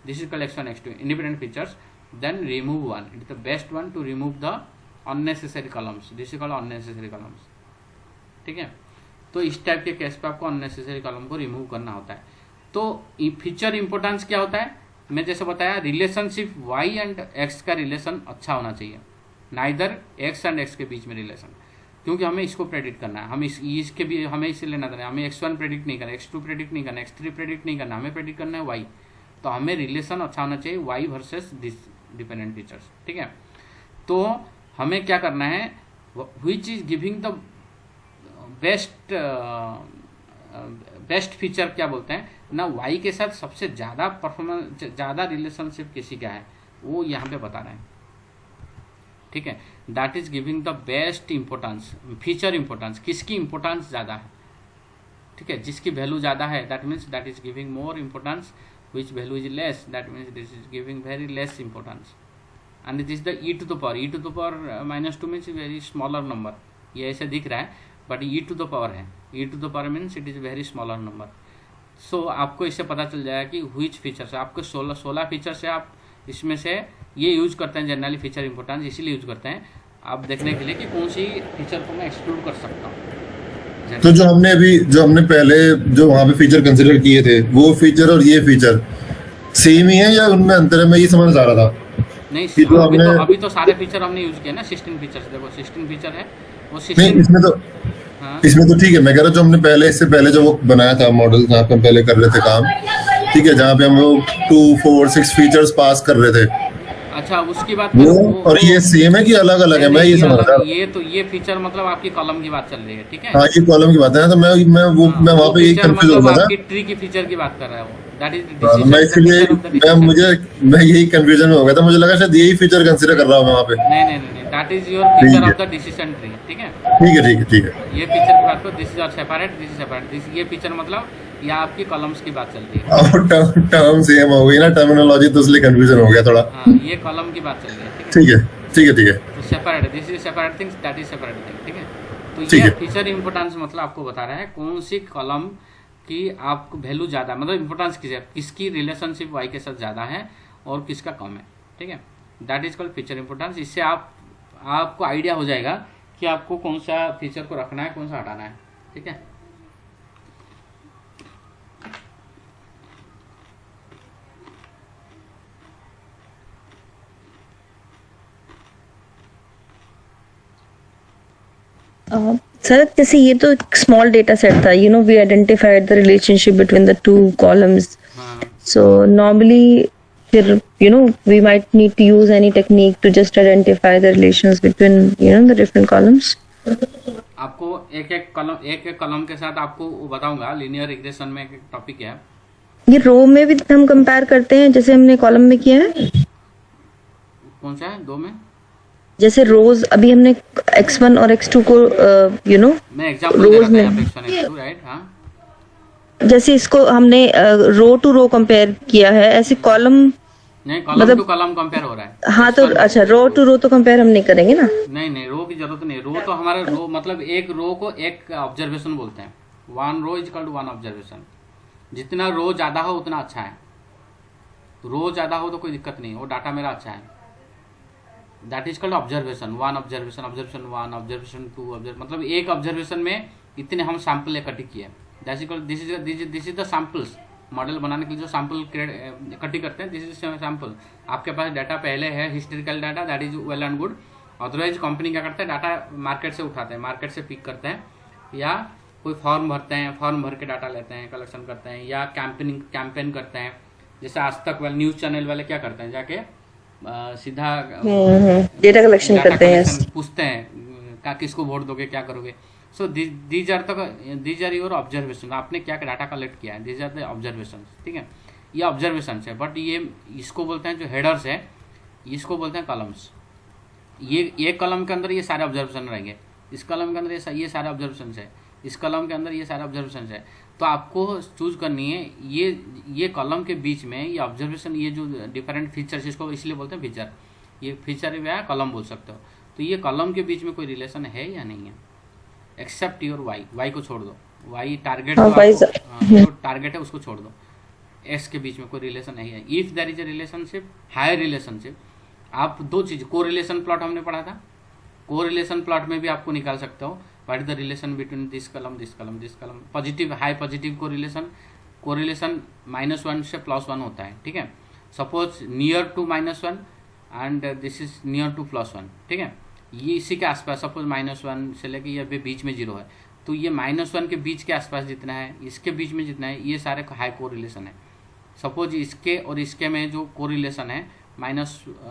this is called x1 x2 independent features, then remove one. It is the best one to remove the unnecessary columns. This is called unnecessary columns, ठीक है। तो इस type के case पे आपको unnecessary column को remove करना होता है। तो फीचर इंपोर्टेंस क्या होता है, मैं जैसे बताया, रिलेशनशिप y एंड x का रिलेशन अच्छा होना चाहिए, नाइदर x एंड x के बीच में रिलेशन, क्योंकि हमें इसको प्रेडिक्ट करना है। हम इसके भी हमें इससे लेना देना है, हमें x1 प्रेडिक्ट नहीं करना, x2 प्रेडिक्ट नहीं करना, x3 प्रेडिक्ट नहीं करना, हमें प्रेडिक्ट करना है y। तो हमें रिलेशन अच्छा होना चाहिए y versus this dependent features, ठीक है। तो हमें क्या करना है, which is giving the best feature, क्या बोलते हैं ना, y के साथ सबसे ज़्यादा परफॉर्मेंस, ज़्यादा रिलेशनशिप किसी का है, वो यहाँ पे बता रहे हैं, ठीक है। That is giving the best importance, feature importance, किसकी इंपोर्टेंस ज़्यादा है, ठीक है। जिसकी वैल्यू ज़्यादा है, that means that is giving more importance, which value is less, that means this is giving very less importance, and this is the e to the power minus 2 means very smaller number, ये ऐसे दिख रहा है but e to the power है, e to the power means it is very smaller number। so आपको इससे पता चल जाएगा कि which features है, आपको 16 फीचर्स है, आप इसमें से ये यूज करते हैं जनरली, फीचर इंपोर्टेंस इसीलिए यूज करते हैं आप देखने के लिए कि कौन सी फीचर को मैं एक्सक्लूड कर सकता हूँ। तो जो हमने पहले जो वहाँ पे फीचर कंसिडर किए थे, वो फीचर और ये फीचर सेम ही है या उनमें अंतर है, मैं ये समझ आ रहा था। नहीं, अभी तो सारे फीचर हमने यूज किए ना, 16 फीचर्स, देखो 16 फीचर है वो 16। नहीं, इसमें तो ठीक है, मैं कह रहा जो हमने इससे पहले जो वो बनाया था मॉडल, जहाँ पे हम पहले कर रहे थे काम, ठीक है, जहाँ पे हम वो 2, 4, 6 फीचर्स पास कर रहे थे, अच्छा उसकी बात वो करो और ये सेम है कि अलग अलग है, मैं ये ये समझ रहा अलग, ये तो ये फीचर मतलब आपकी कॉलम की बात चल रही है, ठीक है। हाँ ये कॉलम की बात है ना, तो मैं हाँ, वहाँ वो पे यही फीचर कंफ्यूज हो मतलब गया था। आपकी ट्री की फीचर की बात कर रहा है वो, दैट इज हाँ, मैं डिसीजन, द इसलिए feature of the decision tree. मैं यही कंफ्यूजन में हो गया था, मुझे लगा शायद यही फीचर कंसिडर कर रहा हूँ मैं वहाँ पे। नहीं नहीं नहीं, दैट इज योर फीचर ठीक है ऑफ द डिसीजन ट्री, ठीक है। ठीक है ठीक है ठीक है। ये फीचर की बात करो, दिस इज और separate, this is separate, this ये फीचर मतलब ये आपकी कॉलम्स की बात चल रही है। और टर्म सेम हो गई ना, टर्मिनोलॉजी, तो इसलिए कंफ्यूजन हो गया थोड़ा। हाँ, ये कॉलम की बात चल रही है, ठीक है। ठीक है ठीक है ठीक है तो separate, this is separate things, that is separate thing, ठीक है। तो ठीक ये है। फीचर इंपोर्टेंस मतलब आपको बता रहा है कौन सी कॉलम की आपको वैल्यू ज़्यादा, मतलब इंपोर्टेंस किसकी रिलेशनशिप वाई के साथ ज़्यादा है और किसका कम है, ठीक है। That is called feature importance. इससे आपको आइडिया हो जाएगा कि आपको कौन सा फीचर को रखना है, कौन सा हटाना है, ठीक है। सर जैसे ये तो एक स्मॉल डेटा सेट था, you know we identified the relationship between the two columns, हाँ, so normally फिर you know we might need to use any technique to just identify the relations between the different columns. आपको एक एक column के साथ आपको वो बताऊंगा, लीनियर रिग्रेशन में एक टॉपिक है। ये रो में भी हम कंपेयर करते हैं जैसे हमने कॉलम में किया है, कौन सा है दो में? जैसे रोज अभी हमने x1 और x2 को मैं एग्जांपल दे रोज रहा था में यहाँ पे x1 x2, राइट। हाँ, जैसे इसको हमने रो टू रो कंपेयर किया है, ऐसे कॉलम नहीं कॉलम मतलब टू कॉलम कंपेयर हो रहा है। हाँ तो अच्छा रो टू रो तो कंपेयर हम नहीं करेंगे ना। नहीं नहीं, रो की जरूरत नहीं। रो तो हमारे रो मतलब एक रो को एक ऑब्जर्वेशन बोलते हैं। One row is called one observation. जितना रो ज्यादा हो उतना अच्छा है। रो ज्यादा हो तो कोई दिक्कत नहीं, वो डाटा मेरा अच्छा है। That is called observation. One observation, observation one, observation two, मतलब एक ऑब्जर्वेशन में इतने हम सैंपल इकट्ठी किए। This is the samples. Model बनाने के लिए जो सैंपल इकट्ठी करते हैं, दिस इज सैंपल। आपके पास डाटा पहले है, historical data, that is well and good. Otherwise company क्या करते हैं, डाटा मार्केट से उठाते हैं, मार्केट से पिक करते हैं, या कोई फॉर्म भरते हैं, फॉर्म भर के डाटा लेते हैं, कलेक्शन करते हैं, या कैंपेन करते हैं। जैसे आज तक वाले न्यूज चैनल वाले क्या करते हैं, जाके सीधा डेटा कलेक्शन करते हैं, पूछते हैं किसको वोट दोगे, क्या करोगे। So these are your observation. आपने क्या डाटा कलेक्ट किया है, दीज आर द ऑब्जर्वेशन, ठीक है। ये ऑब्जर्वेशन है, बट ये इसको बोलते हैं जो हेडर्स है, इसको बोलते हैं कॉलम्स। ये एक कॉलम के अंदर ये सारे ऑब्जर्वेशन रहेंगे, इस कॉलम के अंदर ये सारे ऑब्जर्वेशन है, इस कॉलम के अंदर ये सारे ऑब्जर्वेशन है। तो आपको चूज करनी है ये कॉलम के बीच में ये ऑब्जर्वेशन, ये जो डिफरेंट फीचर्स, इसको इसलिए बोलते हैं फीचर। ये फीचर या कॉलम बोल सकते हो। तो ये कॉलम के बीच में कोई रिलेशन है या नहीं है, एक्सेप्ट योर वाई को छोड़ दो। वाई टारगेट जो टारगेट है उसको छोड़ दो। एक्स के बीच में कोई रिलेशन नहीं है। If there is a relationship, higher relationship, आप दो चीज, को रिलेशन प्लॉट हमने पढ़ा था, को रिलेशन प्लॉट में भी आपको निकाल सकते हो what is the relation between this column, this column, this column. Positive, high positive correlation -1 से +1 होता है, ठीक है। Suppose near to -1 and this is near to +1, ठीक है। ये इसी के आसपास, सपोज -1 से लेके ये बीच में 0 है, तो ये -1 के बीच के आसपास जितना है, इसके बीच में जितना है, ये सारे हाई को रिलेशन है। सपोज इसके और इसके में जो को रिलेशन है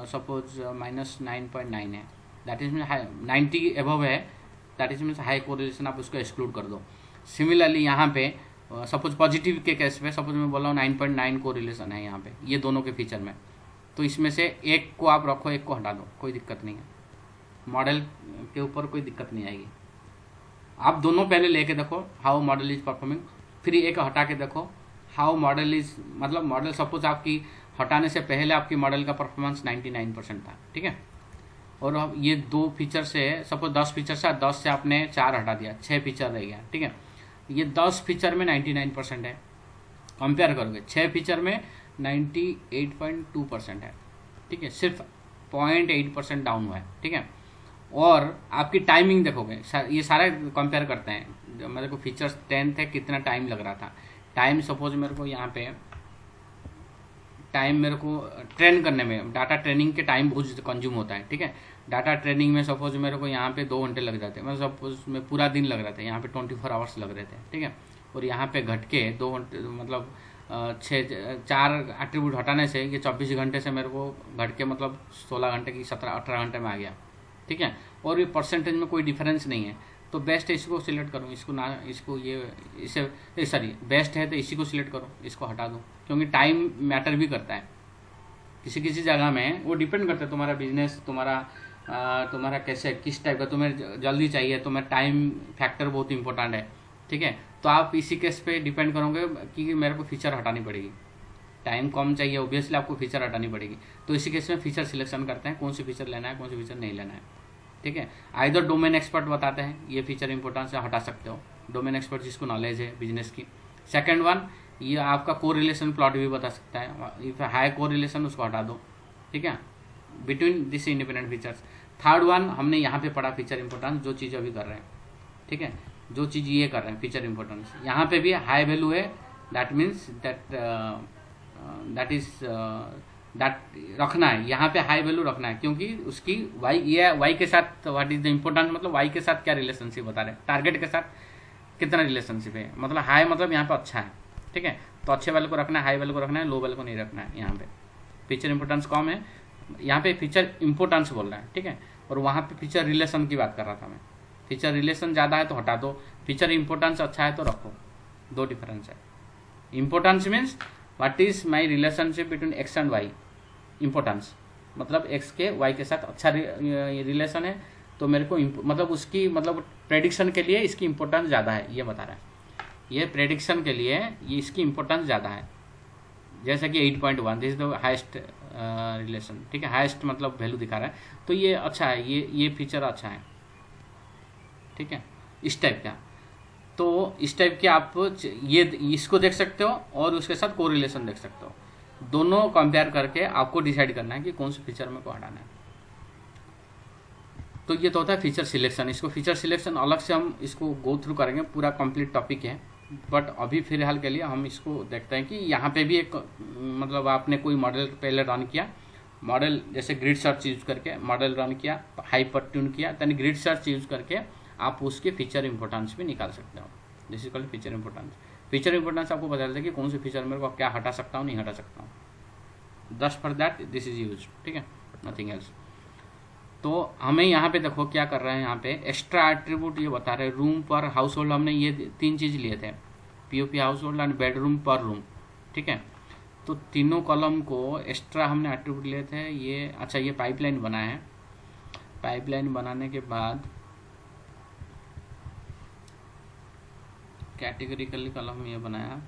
सपोज -9.9 है, दैट इज मीन 90 एबव है, दैट इज मीन हाई को रिलेशन, आप उसको एक्सक्लूड कर दो। सिमिलरली यहाँ पे सपोज पॉजिटिव के केस पे, सपोज मैं बोल रहा हूँ 9.9 को रिलेशन है यहाँ पे, ये दोनों के फीचर में, तो इसमें से एक को आप रखो, एक को हटा दो, कोई दिक्कत नहीं है। मॉडल के ऊपर कोई दिक्कत नहीं आएगी। आप दोनों पहले लेके देखो हाउ मॉडल इज परफॉर्मिंग, फिर एक हटा के देखो हाउ मॉडल इज, मतलब मॉडल सपोज आपकी हटाने से पहले आपकी मॉडल का परफॉर्मेंस 99% था, ठीक है। और अब ये 2 फीचर से, सपोज 10 फीचर से 10 से आपने 4 हटा दिया, 6 फीचर रह गया, ठीक है। ये 10 फीचर में 99% है, कंपेयर करोगे 6 फीचर में 98.2% है, ठीक है। सिर्फ 0.8% डाउन हुआ है, ठीक है। और आपकी टाइमिंग देखोगे, ये सारे कंपेयर करते हैं। मेरे को फीचर्स 10 थे, कितना टाइम लग रहा था। टाइम सपोज मेरे को यहाँ पे टाइम मेरे को ट्रेन करने में, डाटा ट्रेनिंग के टाइम बहुत कंज्यूम होता है, ठीक है। डाटा ट्रेनिंग में सपोज मेरे को यहाँ पे 2 घंटे लग जाते हैं, मतलब सपोज में पूरा दिन लग रहा था, यहाँ पे 24 आवर्स लग रहे थे, ठीक है। और यहाँ पे घट के 2 घंटे, मतलब चार एट्रीब्यूट हटाने से ये 24 घंटे से मेरे को घट के मतलब 16 घंटे की 17-18 घंटे में आ गया, ठीक है। और ये परसेंटेज में कोई डिफरेंस नहीं है, तो बेस्ट है इसको सिलेक्ट करूँ, इसको ना इसको ये इसे सॉरी बेस्ट है तो इसी को सिलेक्ट करो, इसको हटा दो, क्योंकि टाइम मैटर भी करता है किसी किसी जगह में। वो डिपेंड करता है तुम्हारा बिजनेस, तुम्हारा कैसे किस टाइप का तुम्हें जल्दी चाहिए, तुम्हें टाइम फैक्टर बहुत इंपॉर्टेंट है, ठीक है। तो आप इसी केस पे डिपेंड करोगे कि मेरे को फीचर हटानी पड़ेगी, टाइम कम चाहिए ऑब्वियसली आपको फीचर हटानी पड़ेगी। तो इसी केस में फीचर सिलेक्शन करते हैं, कौन सी फीचर लेना है कौन सी फीचर नहीं लेना है, ठीक है। आइदर डोमेन एक्सपर्ट बताते हैं ये फीचर इंपॉर्टेंस से हटा सकते हो, डोमेन एक्सपर्ट जिसको नॉलेज है बिजनेस की। सेकंड वन ये आपका कोरिलेशन प्लॉट भी बता सकता है, इफ हाई कोरिलेशन उसको हटा दो, ठीक है, between this independent features. Third one हमने यहाँ पे पढ़ा फीचर इंपॉर्टेंस, जो चीज़ अभी कर रहे हैं, ठीक है, जो चीज़ ये कर रहे हैं फीचर इंपॉर्टेंस, यहाँ पे भी हाई वैल्यू है, दैट मीन्स दैट रखना है, यहाँ पे हाई वैल्यू रखना है, क्योंकि उसकी वाई के साथ व्हाट इज द इम्पोर्टेंस, मतलब वाई के साथ क्या रिलेशनशिप बता रहे हैं, टारगेट के साथ कितना रिलेशनशिप है, मतलब हाई मतलब यहाँ पे अच्छा है, ठीक है। तो अच्छे वैल्यू को रखना है, हाई वैल्यू को रखना है, लो वैल्यू को नहीं रखना है। यहाँ पे फीचर इंपॉर्टेंस कम है, यहाँ पे फीचर इंपॉर्टेंस बोल रहा है, ठीक है, और वहाँ पे फीचर रिलेशन की बात कर रहा था मैं। फीचर रिलेशन ज़्यादा है तो हटा दो, फीचर इंपॉर्टेंस अच्छा है तो रखो, दो डिफरेंस है। Importance means what is my relationship between X and Y, importance मतलब एक्स के वाई के साथ अच्छा रिलेशन है तो मेरे को मतलब उसकी मतलब प्रेडिक्शन के लिए इसकी इंपॉर्टेंस ज़्यादा है, ये बता रहा है। ये प्रेडिक्शन के लिए ये इसकी इंपॉर्टेंस ज़्यादा है, जैसे कि 8.1 this is the highest relation, ठीक है, हाईएस्ट मतलब वैल्यू दिखा रहा है, तो ये अच्छा है, ये फीचर अच्छा है, ठीक है, इस टाइप का। तो इस टाइप के आप ये इसको देख सकते हो और उसके साथ कोरिलेशन देख सकते हो, दोनों कंपेयर करके आपको डिसाइड करना है कि कौन से फीचर में को हटाना है। तो ये तो होता है फीचर सिलेक्शन। इसको फीचर सिलेक्शन अलग से हम इसको गो थ्रू करेंगे, पूरा कंप्लीट टॉपिक है, बट अभी फिलहाल के लिए हम इसको देखते हैं कि यहाँ पे भी एक मतलब आपने कोई मॉडल पहले रन किया, मॉडल जैसे ग्रिड सर्च यूज करके मॉडल रन किया, हाइपर ट्यून किया, यानी ग्रिड सर्च यूज करके आप उसके फीचर इंपॉर्टेंस भी निकाल सकते हो। This is called feature importance. Feature importance आपको बता देता है कि कौन से फीचर मेरे को क्या हटा सकता हूँ नहीं हटा सकता हूँ, just for that this is use, ठीक है, नथिंग एल्स। तो हमें यहाँ पे देखो क्या कर रहे हैं, यहाँ पे एक्स्ट्रा एट्रीब्यूट ये बता रहे हैं, रूम पर हाउस होल्ड, हमने ये 3 चीज़ लिए थे, POP house hold and bedroom पर रूम, ठीक है। तो तीनों कॉलम को एक्स्ट्रा हमने एट्रीब्यूट लिए थे। ये अच्छा ये पाइपलाइन बनाया है, पाइपलाइन बनाने के बाद कैटेगरिकली कॉलम ये बनाया।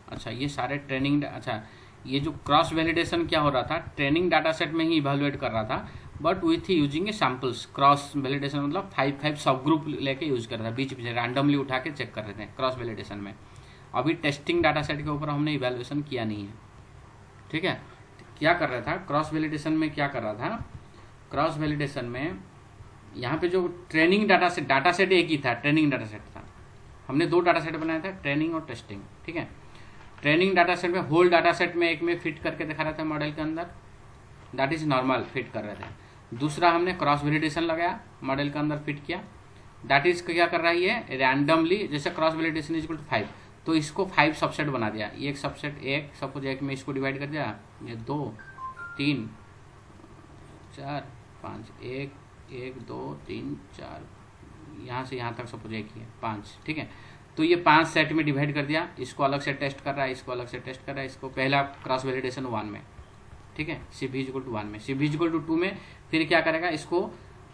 अच्छा ये सारे ट्रेनिंग, अच्छा ये जो क्रॉस वैलिडेशन क्या हो रहा था, ट्रेनिंग डाटा सेट में ही इवेलुएट कर रहा था, but with using A samples. Cross validation मतलब 5 सब ग्रुप लेके यूज कर रहा था, बीच बीच रैंडमली उठा के चेक कर रहे थे क्रॉस वैलिडेशन में। अभी टेस्टिंग डाटा सेट के ऊपर हमने इवेलुएशन किया नहीं है, ठीक है। क्या कर रहा था क्रॉस वैलिडेशन में, क्या कर रहा था क्रॉस वैलिडेशन में, यहाँ पे जो ट्रेनिंग डाटा सेट एक ही था, ट्रेनिंग डाटा सेट था। हमने 2 डाटा सेट बनाया था, ट्रेनिंग और टेस्टिंग, ठीक है। ट्रेनिंग डाटा सेट में होल डाटा सेट में एक में फिट करके दिखा रहा था मॉडल के अंदर, दैट इज नॉर्मल फिट कर रहे थे। दूसरा हमने क्रॉस वैलिडेशन लगाया, मॉडल के अंदर फिट किया, दैट इज क्या कर रहा है ये रैंडमली, जैसे cross validation is equal to 5, तो इसको 5 सबसेट बना दिया। ये एक सबसेट एक सपोज एक में इसको डिवाइड कर दिया, ये 2 3 4 5 1 2 3 4 यहाँ से यहाँ तक सपोज एक ही है 5, ठीक है। तो ये 5 सेट में डिवाइड कर दिया, इसको अलग से टेस्ट कर रहा है, इसको अलग से टेस्ट कर रहा है, इसको पहला क्रॉस वैलिडेशन 1 में, ठीक है, CB इक्वल टू 1 में, CB इक्वल टू 2 में फिर क्या करेगा, इसको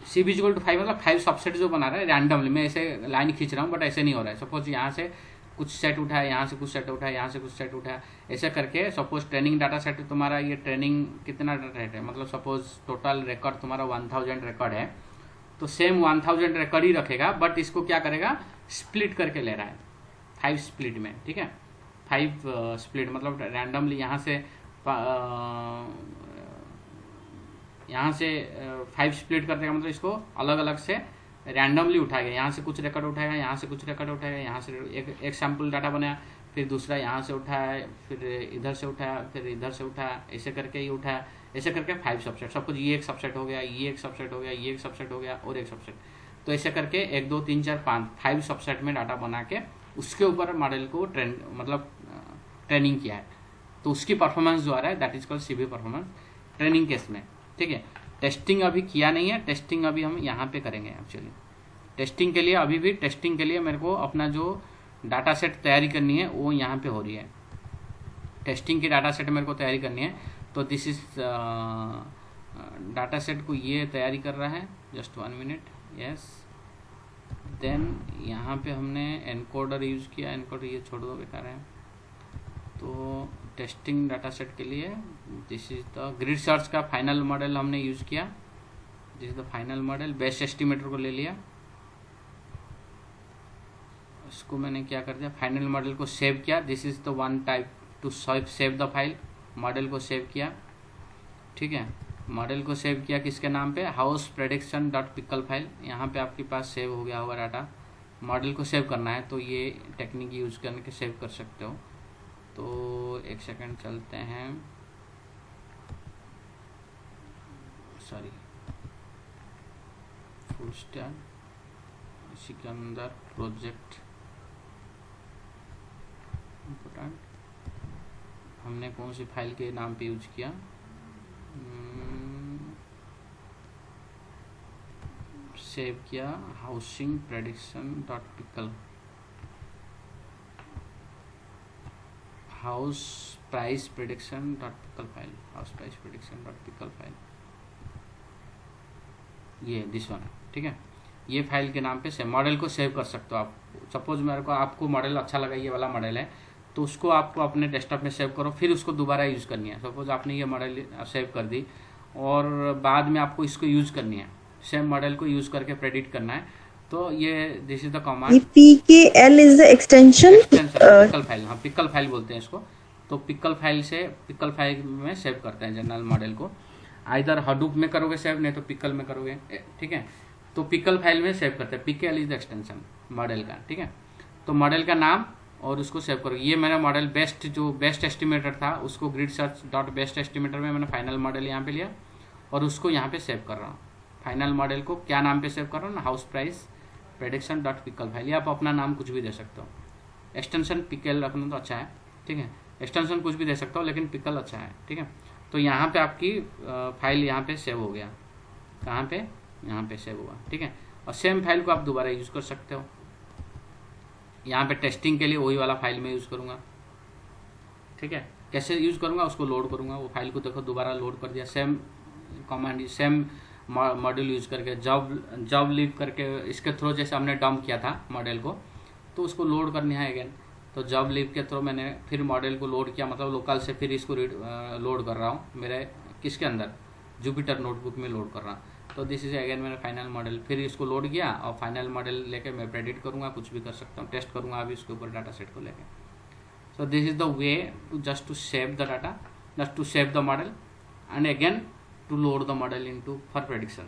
CB इक्वल टू 5 मतलब 5 सबसेट जो बना रहा है रैंडमली, मैं ऐसे लाइन खींच रहा हूँ बट ऐसे नहीं हो रहा है। सपोज यहाँ से कुछ सेट उठाया, यहाँ से कुछ सेट उठाया, यहाँ से कुछ सेट उठाया, ऐसे करके सपोज ट्रेनिंग डाटा सेट तुम्हारा, ये ट्रेनिंग कितना डाटा सेट है, मतलब सपोज टोटल रिकॉर्ड तुम्हारा 1000 रिकॉर्ड है, तो सेम 1000 रिकॉर्ड ही रखेगा, बट इसको क्या करेगा स्प्लिट करके ले रहा है 5 स्प्लिट में, ठीक है। 5 स्प्लिट मतलब रैंडमली यहाँ से 5 स्प्लिट कर देगा, मतलब इसको अलग अलग से रैंडमली उठाएगा, यहाँ से कुछ रिकॉर्ड उठाएगा, यहाँ से कुछ रिकॉर्ड उठाएगा, यहाँ से एक सैम्पल डाटा बनाया, फिर दूसरा यहाँ से उठाया, फिर इधर से उठाया, फिर इधर से उठाया, ऐसे करके ही उठाया, ऐसे करके 5 सबसेट। सपोज ये एक सबसेट हो गया, ये एक सबसेट हो गया, ये एक सबसेट हो गया और एक सबसेट, तो ऐसे करके 1 2 3 4 5 सबसेट में डाटा बना के उसके ऊपर मॉडल को ट्रेन मतलब ट्रेनिंग किया है, तो उसकी परफॉर्मेंस जो आ रहा है that is called CV performance training case में। ठीक है, टेस्टिंग अभी किया नहीं है, टेस्टिंग अभी हम यहाँ पे करेंगे। एक्चुअली टेस्टिंग के लिए अभी भी टेस्टिंग के लिए मेरे को अपना जो डाटा सेट तैयारी करनी है वो यहाँ पे हो रही है। टेस्टिंग की डाटा सेट मेरे को तैयारी करनी है, तो दिस इज डाटा सेट को ये तैयारी कर रहा है। Just 1 minute, yes. देन यहाँ पे हमने एनकोडर यूज़ किया, एनकोडर ये छोड़ दो, बेकार है। तो टेस्टिंग डाटा सेट के लिए this is the grid search का फाइनल मॉडल हमने यूज़ किया। This is the final model. Best estimator को ले लिया, उसको मैंने क्या कर दिया, फाइनल मॉडल को सेव किया। This is the one type two save the file. Model को सेव किया, ठीक है। मॉडल को सेव किया किसके नाम पे, house prediction dot pickle file. यहाँ पे आपके पास सेव हो गया होगा डाटा। मॉडल को सेव करना है तो ये टेक्निक यूज करके सेव कर सकते हो। तो एक सेकंड चलते हैं, सॉरी, फुल स्टैक, इसी के अंदर प्रोजेक्ट इम्पोर्टेंट हमने कौन सी फाइल के नाम पे यूज किया, सेव किया housing prediction dot pickle, house price prediction dot pickle file, house price prediction dot pickle file, ये दिस वन, ठीक है। ये फाइल के नाम पे सेव, मॉडल को सेव कर सकते हो आप। सपोज मेरे को आपको मॉडल अच्छा लगा, ये वाला मॉडल है, तो उसको आपको अपने डेस्कटॉप में सेव करो, फिर उसको दोबारा यूज़ करनी है। सपोज आपने ये मॉडल सेव कर दी और बाद में आपको इसको यूज़ करनी है, सेम मॉडल को यूज़ करके प्रेडिक्ट करना है, तो ये this is the command. PKL is the extension pickle file, हाँ पिकल फाइल बोलते हैं इसको। तो पिकल फाइल से, पिकल फाइल में सेव करते हैं जनरल मॉडल को। आइदर हडूप में करोगे सेव, नहीं तो पिकल में करोगे, ठीक है। तो पिकल फाइल में सेव करते हैं, PKL is the extension model का, ठीक है। तो मॉडल का नाम और उसको सेव करो। ये मेरा मॉडल बेस्ट, जो बेस्ट एस्टिमेटर था, उसको grid search dot best estimator में मैंने फाइनल मॉडल यहाँ पे लिया और उसको यहाँ पे सेव कर रहा हूँ। फाइनल मॉडल को क्या नाम पे सेव कर रहा हूँ ना, house price prediction dot pickle file. या आप अपना नाम कुछ भी दे सकते हो, एक्सटेंशन पिकल रखना तो अच्छा है, ठीक है। एक्सटेंशन कुछ भी दे सकते हो, लेकिन पिकल अच्छा है, ठीक है। तो यहाँ पे आपकी फाइल यहाँ पे सेव हो गया, कहाँ पे, यहाँ पे सेव हुआ, ठीक है। और सेम फाइल को आप दोबारा यूज कर सकते हो। यहाँ पे टेस्टिंग के लिए वही वाला फाइल में यूज करूँगा, ठीक है। कैसे यूज करूँगा, उसको लोड करूँगा, वो फाइल को देखो दोबारा लोड कर दिया, same command, same module use करके, जॉब लीव करके इसके थ्रू जैसे हमने डंप किया था मॉडल को, तो उसको लोड करनी है अगेन। तो जॉब लीव के थ्रू मैंने फिर मॉडल को लोड किया, मतलब लोकल से फिर इसको लोड कर रहा हूँ मेरे किसके अंदर, जुपिटर नोटबुक में लोड कर रहा हूँ। तो दिस इज अगेन मेरा फाइनल मॉडल, फिर इसको लोड किया और फाइनल मॉडल लेके मैं प्रेडिक्ट करूँगा, कुछ भी कर सकता हूँ, टेस्ट करूँगा अभी इसके ऊपर डाटा सेट को लेके। So this is the way to just to save the data, just to save the model and again to load the model into for prediction.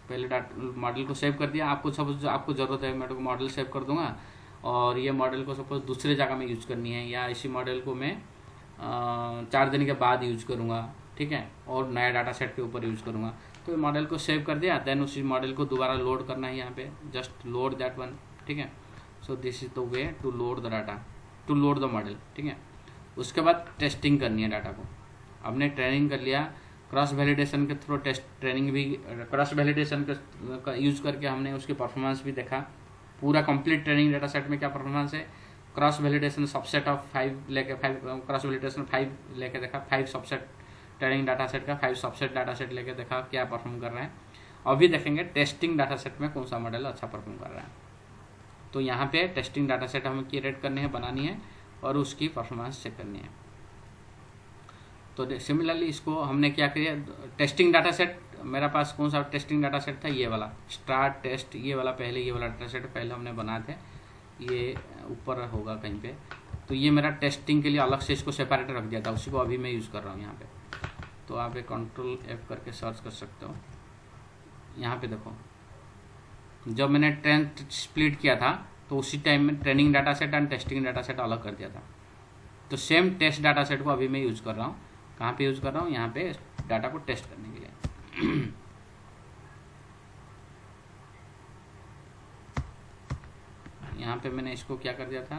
पहले मॉडल को सेव कर दिया, आपको सपोज आपको ज़रूरत है, मैं तो मॉडल सेव कर दूंगा और ये मॉडल को सपोज दूसरे जगह में यूज करनी है, या इसी मॉडल को मैं 4 दिन के बाद यूज करूँगा, ठीक है, और नया डाटा सेट के ऊपर यूज करूँगा। तो मॉडल को सेव कर दिया, देन उसी मॉडल को दोबारा लोड करना है, यहाँ पे जस्ट लोड दैट वन, ठीक है। So this is the way to load the data, to load the model, ठीक है। उसके बाद टेस्टिंग करनी है डाटा को। हमने ट्रेनिंग कर लिया, क्रॉस वैलिडेशन के थ्रू टेस्ट ट्रेनिंग भी, क्रॉस वैलिडेशन का यूज करके हमने उसकी परफॉर्मेंस भी देखा, पूरा कंप्लीट ट्रेनिंग डाटा सेट में क्या परफॉर्मेंस है। क्रॉस वैलिडेशन सबसेट ऑफ 5 लेके 5 क्रॉस वैलिडेशन 5 लेके देखा, 5 सबसेट ट्रेनिंग डाटा सेट का 5 सबसेट डाटा सेट लेके देखा क्या परफॉर्म कर रहा है। अभी देखेंगे टेस्टिंग डाटा सेट में कौन सा मॉडल अच्छा परफॉर्म कर रहा है। तो यहाँ पे टेस्टिंग डाटा सेट हमें क्रिएट करनी है, बनानी है और उसकी परफॉर्मेंस चेक करनी है। तो सिमिलरली इसको हमने क्या किया, टेस्टिंग डाटा सेट मेरा पास कौन सा टेस्टिंग डाटा सेट था, ये वाला स्टार्ट टेस्ट, ये वाला पहले, ये वाला डाटा सेट पहले हमने बनाए थे, ये ऊपर होगा कहीं पे। तो ये मेरा टेस्टिंग के लिए अलग से इसको सेपरेट रख दिया था, उसी को अभी मैं यूज़ कर रहा हूँ यहाँ पे। तो आप एक कंट्रोल F करके सर्च कर सकते हो। यहाँ पे देखो, जब मैंने ट्रेंड स्प्लिट किया था तो उसी टाइम में training data set and testing data set अलग कर दिया था। तो सेम टेस्ट डाटा सेट को अभी मैं यूज़ कर रहा हूँ। कहाँ पे यूज़ कर रहा हूँ, यहाँ पे डाटा को टेस्ट करने के लिए। यहाँ पे मैंने इसको क्या कर दिया था,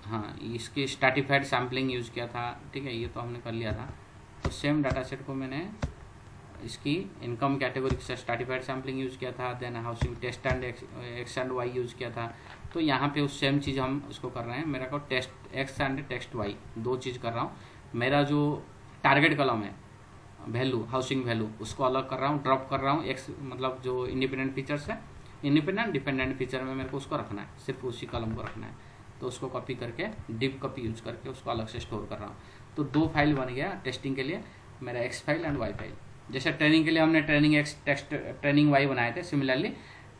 हाँ, इसकी स्ट्रैटिफाइड सैम्पलिंग यूज़ किया था, ठीक है, ये तो हमने कर लिया था। तो सेम डाटा सेट को मैंने इसकी इनकम कैटेगरी से स्ट्रैटिफाइड सैम्पलिंग यूज़ किया था, then housing test and X and Y use किया था। तो यहाँ पे उस सेम चीज़ हम उसको कर रहे हैं। मेरा को test X and test Y दो चीज़ कर रहा हूँ। मेरा जो टारगेट कॉलम है वैल्यू, हाउसिंग वैल्यू, उसको अलग कर रहा हूँ, ड्रॉप कर रहा हूँ। एक्स मतलब जो इंडिपेंडेंट फीचर्स है, इंडिपेंडेंट डिपेंडेंट फीचर में मेरे को उसको रखना है, सिर्फ उसी कॉलम को रखना है। तो उसको कॉपी करके डिप कॉपी यूज करके उसको अलग से स्टोर कर रहा हूँ। तो दो फाइल बन गया टेस्टिंग के लिए, मेरा X file and Y file. जैसे ट्रेनिंग के लिए हमने training X test training Y बनाए थे, सिमिलरली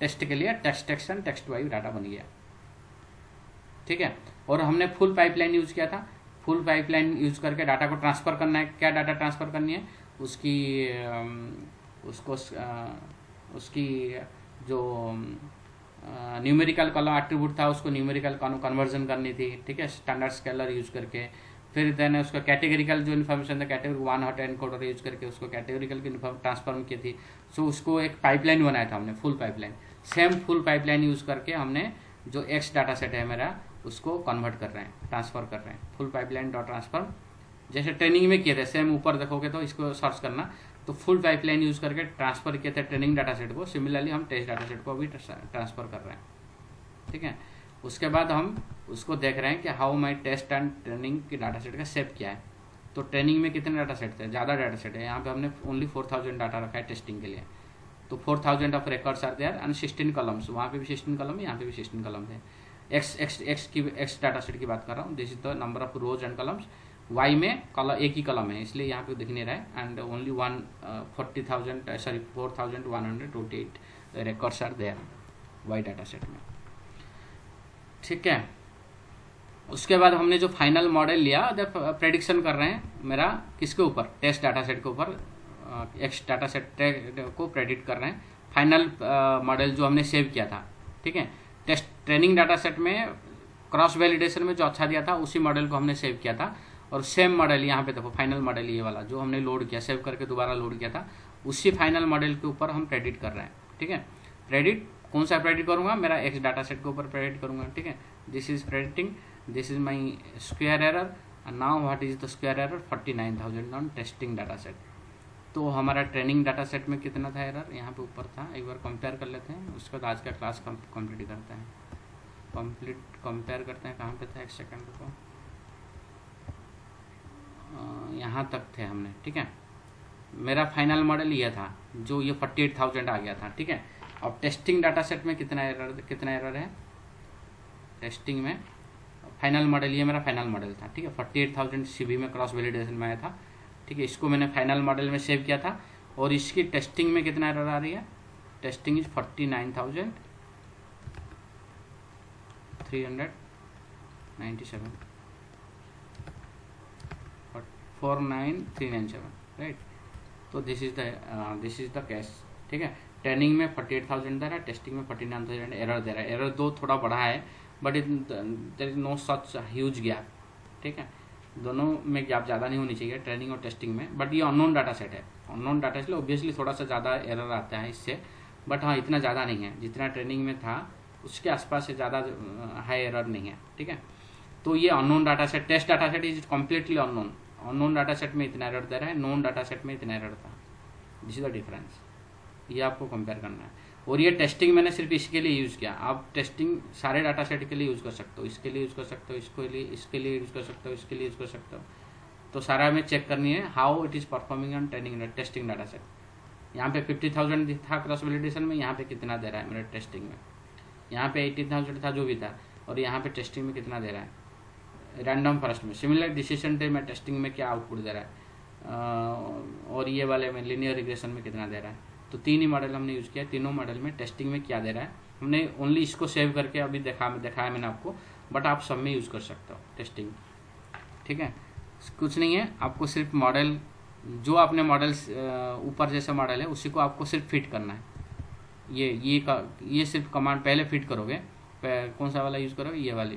टेस्ट के लिए test X and test Y data बन गया, ठीक है। और हमने फुल पाइपलाइन यूज किया था। फुल पाइपलाइन यूज करके डाटा को ट्रांसफर करना है। क्या डाटा ट्रांसफर करनी है? उसकी जो न्यूमेरिकल कॉलम एट्रीब्यूट था उसको न्यूमेरिकल कन्वर्जन करनी थी, ठीक है, स्टैंडर्ड स्केलर यूज करके। फिर देन उसका कैटेगरिकल जो इन्फॉर्मेशन था, कैटेगरी 1 हॉट एनकोडर यूज करके उसको कैटेगरिकल की ट्रांसफॉर्म की थी। सो उसको एक पाइपलाइन बनाया था हमने, full pipeline. Same full pipeline use करके हमने जो एक्स डाटा सेट है मेरा, उसको कन्वर्ट कर रहे हैं, ट्रांसफर कर रहे हैं। फुल पाइपलाइन डॉट ट्रांसफर जैसे ट्रेनिंग में किए थे, सेम ऊपर देखोगे तो इसको सर्च करना, तो फुल पाइपलाइन यूज करके ट्रांसफर किए थे ट्रेनिंग डाटा सेट को। सिमिलरली हम टेस्ट डाटा सेट को भी ट्रांसफर कर रहे हैं, ठीक है। उसके बाद हम उसको देख रहे हैं कि how my test and training के डाटा सेट का शेप क्या है। तो ट्रेनिंग में कितने डाटा सेट थे? ज़्यादा डाटा सेट है। यहाँ पे हमने ओनली 4000 डाटा रखा है टेस्टिंग के लिए। तो 4000 of records are there and 16 columns. वहाँ पे भी 16 कॉलम, यहाँ पे भी 16 कॉलम थे। एक्स डाटा सेट की बात कर रहा हूँ। This is the number of rows and columns. Y में कॉलम एक ही कॉलम है, इसलिए यहाँ पे दिख नहीं रहा है। And only 4128 records are there Y data set में, ठीक है। उसके बाद हमने जो फाइनल मॉडल लिया, प्रेडिक्शन कर रहे हैं मेरा किसके ऊपर? टेस्ट डाटा सेट के ऊपर। एक्स डाटा सेट को प्रेडिक्ट कर रहे हैं। फाइनल मॉडल जो हमने सेव किया था, ठीक है। टेस्ट ट्रेनिंग डाटा सेट में क्रॉस वैलिडेशन में जो अच्छा दिया था उसी मॉडल को हमने सेव किया था। और सेम मॉडल यहाँ पे देखो, फाइनल मॉडल ये वाला जो हमने लोड किया, सेव करके दोबारा लोड किया था, उसी फाइनल मॉडल के ऊपर हम प्रेडिक्ट कर रहे हैं, ठीक है। प्रेडिक्ट कौन सा प्रेडिक्ट करूंगा? मेरा एक्स डाटा सेट के ऊपर प्रेडिक्ट करूंगा, ठीक है। This is predicting, this is my square error and now what is the square error? 49000 on testing data set. तो हमारा ट्रेनिंग डाटा सेट में कितना था एरर? यहाँ पे ऊपर था। एक बार कंपेयर कर लेते हैं, उसके बाद आज का क्लास कंप्लीट करते हैं। कंपेयर करते हैं, कहाँ पे था? एक सेकेंड को, यहाँ तक थे हमने, ठीक है। मेरा फाइनल मॉडल ये था जो ये 48000 आ गया था, ठीक है। अब टेस्टिंग डाटा सेट में कितना एरर है? टेस्टिंग में फाइनल मॉडल, ये मेरा फाइनल मॉडल था, ठीक है। 48000 सीबी में क्रॉस वैलिडेशन में आया था, ठीक है। इसको मैंने फाइनल मॉडल में सेव किया था। और इसकी टेस्टिंग में कितना एरर आ रही है? Testing is 49397, 49397, right. तो दिस इज द केस, ठीक है। ट्रेनिंग में 48000 दे रहा है, टेस्टिंग में 49000 एरर दे रहा है। एरर दो थोड़ा बड़ा है, but there is no such huge gap, ठीक है। दोनों में गैप ज़्यादा नहीं होनी चाहिए ट्रेनिंग और टेस्टिंग में। बट ये अननोन डाटा सेट है, अननोन डाटा सेट ऑब्वियसली थोड़ा सा ज़्यादा एरर आता है इससे, बट हाँ इतना ज़्यादा नहीं है। जितना ट्रेनिंग में था उसके आसपास से ज़्यादा हाई एरर नहीं है, ठीक है। तो ये unknown data set, test data set is completely unknown. Unknown data set में इतना एरर दे रहा है, नोन डाटा सेट में इतना एरर था। दिस इज द डिफरेंस, ये आपको कंपेयर करना है। और ये टेस्टिंग मैंने सिर्फ इसके लिए यूज़ किया। आप टेस्टिंग सारे डाटा सेट के लिए यूज़ कर सकते हो, इसके लिए यूज़ कर सकते हो, इसके लिए यूज़ कर सकते हो, इसके लिए यूज़ कर सकते हो। तो सारा में चेक करनी है how it is performing on testing data set. यहाँ पे 50000 था क्रॉस वैलिडेशन में, यहाँ पे कितना दे रहा है मेरे टेस्टिंग में? यहाँ पे 18000 था जो भी था, और यहाँ पे टेस्टिंग में कितना दे रहा है? रैंडम फॉरेस्ट में। सिमिलर डिसीजन ट्री में टेस्टिंग में क्या आउटपुट दे रहा है, और ये वाले में लीनियर रिग्रेशन में कितना दे रहा है। तो तीन ही मॉडल हमने यूज़ किया। तीनों मॉडल में टेस्टिंग में क्या दे रहा है हमने ओनली इसको सेव करके अभी दिखाया मैंने आपको, बट आप सब में यूज़ कर सकते हो टेस्टिंग, ठीक है। कुछ नहीं है, आपको सिर्फ मॉडल जो आपने मॉडल ऊपर जैसा मॉडल है उसी को आपको सिर्फ फिट करना है। ये सिर्फ कमांड पहले फिट करोगे। कौन सा वाला यूज़ करोगे? ये वाली।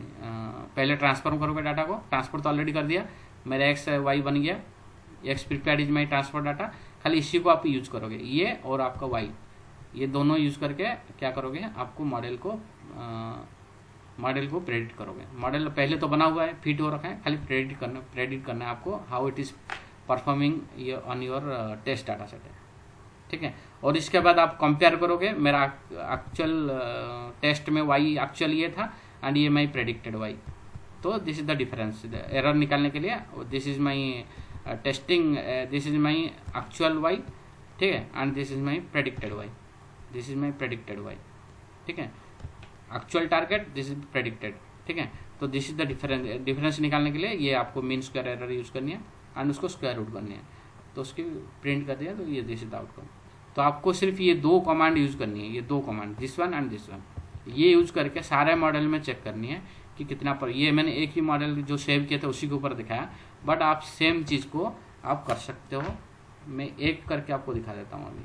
पहले ट्रांसफर करोगे डाटा को। ट्रांसफर तो ऑलरेडी कर दिया, मेरा एक्स वाई बन गया। X prepared is my transfer data, खाली इसी को आप यूज़ करोगे, ये और आपका वाई, ये दोनों यूज़ करके क्या करोगे? आपको मॉडल को प्रेडिक्ट करोगे। मॉडल पहले तो बना हुआ है, फिट हो रखा है, खाली प्रेडिक्ट करना है आपको how it is performing on your test data set है, ठीक है। और इसके बाद आप कंपेयर करोगे, मेरा एक्चुअल टेस्ट में वाई एक्चुअल ये था एंड ये माई प्रेडिक्टेड वाई, तो this is the difference. Error निकालने के लिए this is my testing, this is my actual Y, ठीक है, and this is my predicted Y, this is my predicted Y, ठीक है। Actual target, this is predicted, ठीक है। तो दिस इज द डिफरेंस निकालने के लिए ये आपको मीन स्क्वायर एरर यूज करनी है एंड उसको स्क्वायर रूट करनी है, तो उसकी प्रिंट कर दिया, तो ये दिस इज द आउटकम। तो आपको सिर्फ ये दो कमांड यूज करनी है, ये दो command, this one and this one, ये यूज करके सारे मॉडल में चेक करनी है कि कितना पर। ये मैंने एक ही मॉडल जो सेव किया था उसी के ऊपर दिखाया, बट आप सेम चीज़ को आप कर सकते हो। मैं एक करके आपको दिखा देता हूँ अभी,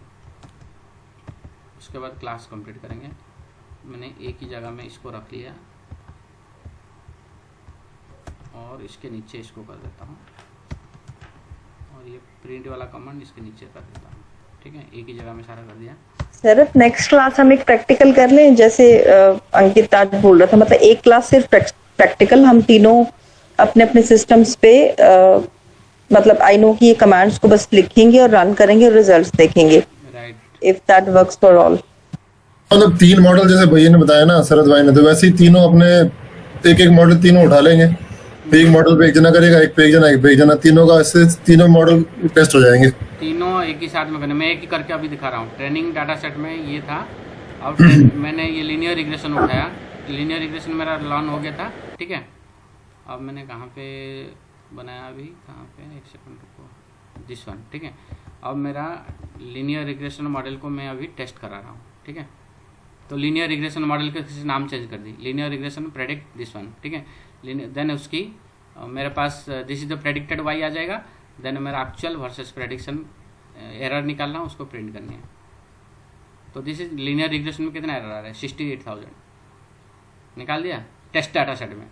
उसके बाद क्लास कंप्लीट करेंगे। मैंने एक ही जगह में इसको रख लिया और इसके नीचे इसको कर देता हूँ, और ये प्रिंट वाला कमांड इसके नीचे कर देता हूँ, ठीक है। एक ही जगह में सारा कर दिया। सर नेक्स्ट क्लास हम एक प्रैक्टिकल कर लें, जैसे अंकित आज बोल रहा था, मतलब एक क्लास सिर्फ प्रैक्टिकल, हम तीनों अपने अपने सिस्टम्स पे मतलब आई नो कि ये कमांड्स को बस लिखेंगे और रन करेंगे और रिजल्ट्स देखेंगे, right, if that works for all. मतलब 3 मॉडल जैसे भैया ने बताया ना, शरद भाई ने, तो वैसे ही तीनों अपने एक एक मॉडल तीनों उठा लेंगे। एक मॉडल पे एक जना करेगा, एक पे एक जना, एक पे एक जना, तीनों का ऐसे तीनों मॉडल टेस्ट हो जाएंगे। तीनों एक ही साथ में करने, मैं एक ही करके अभी दिखा रहा हूँ। ट्रेनिंग डाटा सेट में ये था, अब मैंने ये लीनियर रिग्रेशन उठाया, लीनियर रिग्रेशन मेरा लर्न हो गया था, ठीक है। अब मैंने कहाँ पे बनाया, अभी कहाँ पे, एक सेकंड रुको, दिस वन, ठीक है। अब मेरा लीनियर रिग्रेशन मॉडल को मैं अभी टेस्ट करा रहा हूँ, ठीक है। तो लीनियर रिग्रेशन मॉडल के किसी नाम चेंज कर दी, linear regression predict this one, ठीक है। देन उसकी मेरे पास this is the predicted Y आ जाएगा, देन मेरा एक्चुअल वर्सेस प्रेडिक्शन एरर निकालना, उसको प्रिंट करनी है। तो दिस इज लीनियर रिग्रेशन में कितना एरर आ रहा है, 68,000 निकाल दिया टेस्ट डाटा सेट में,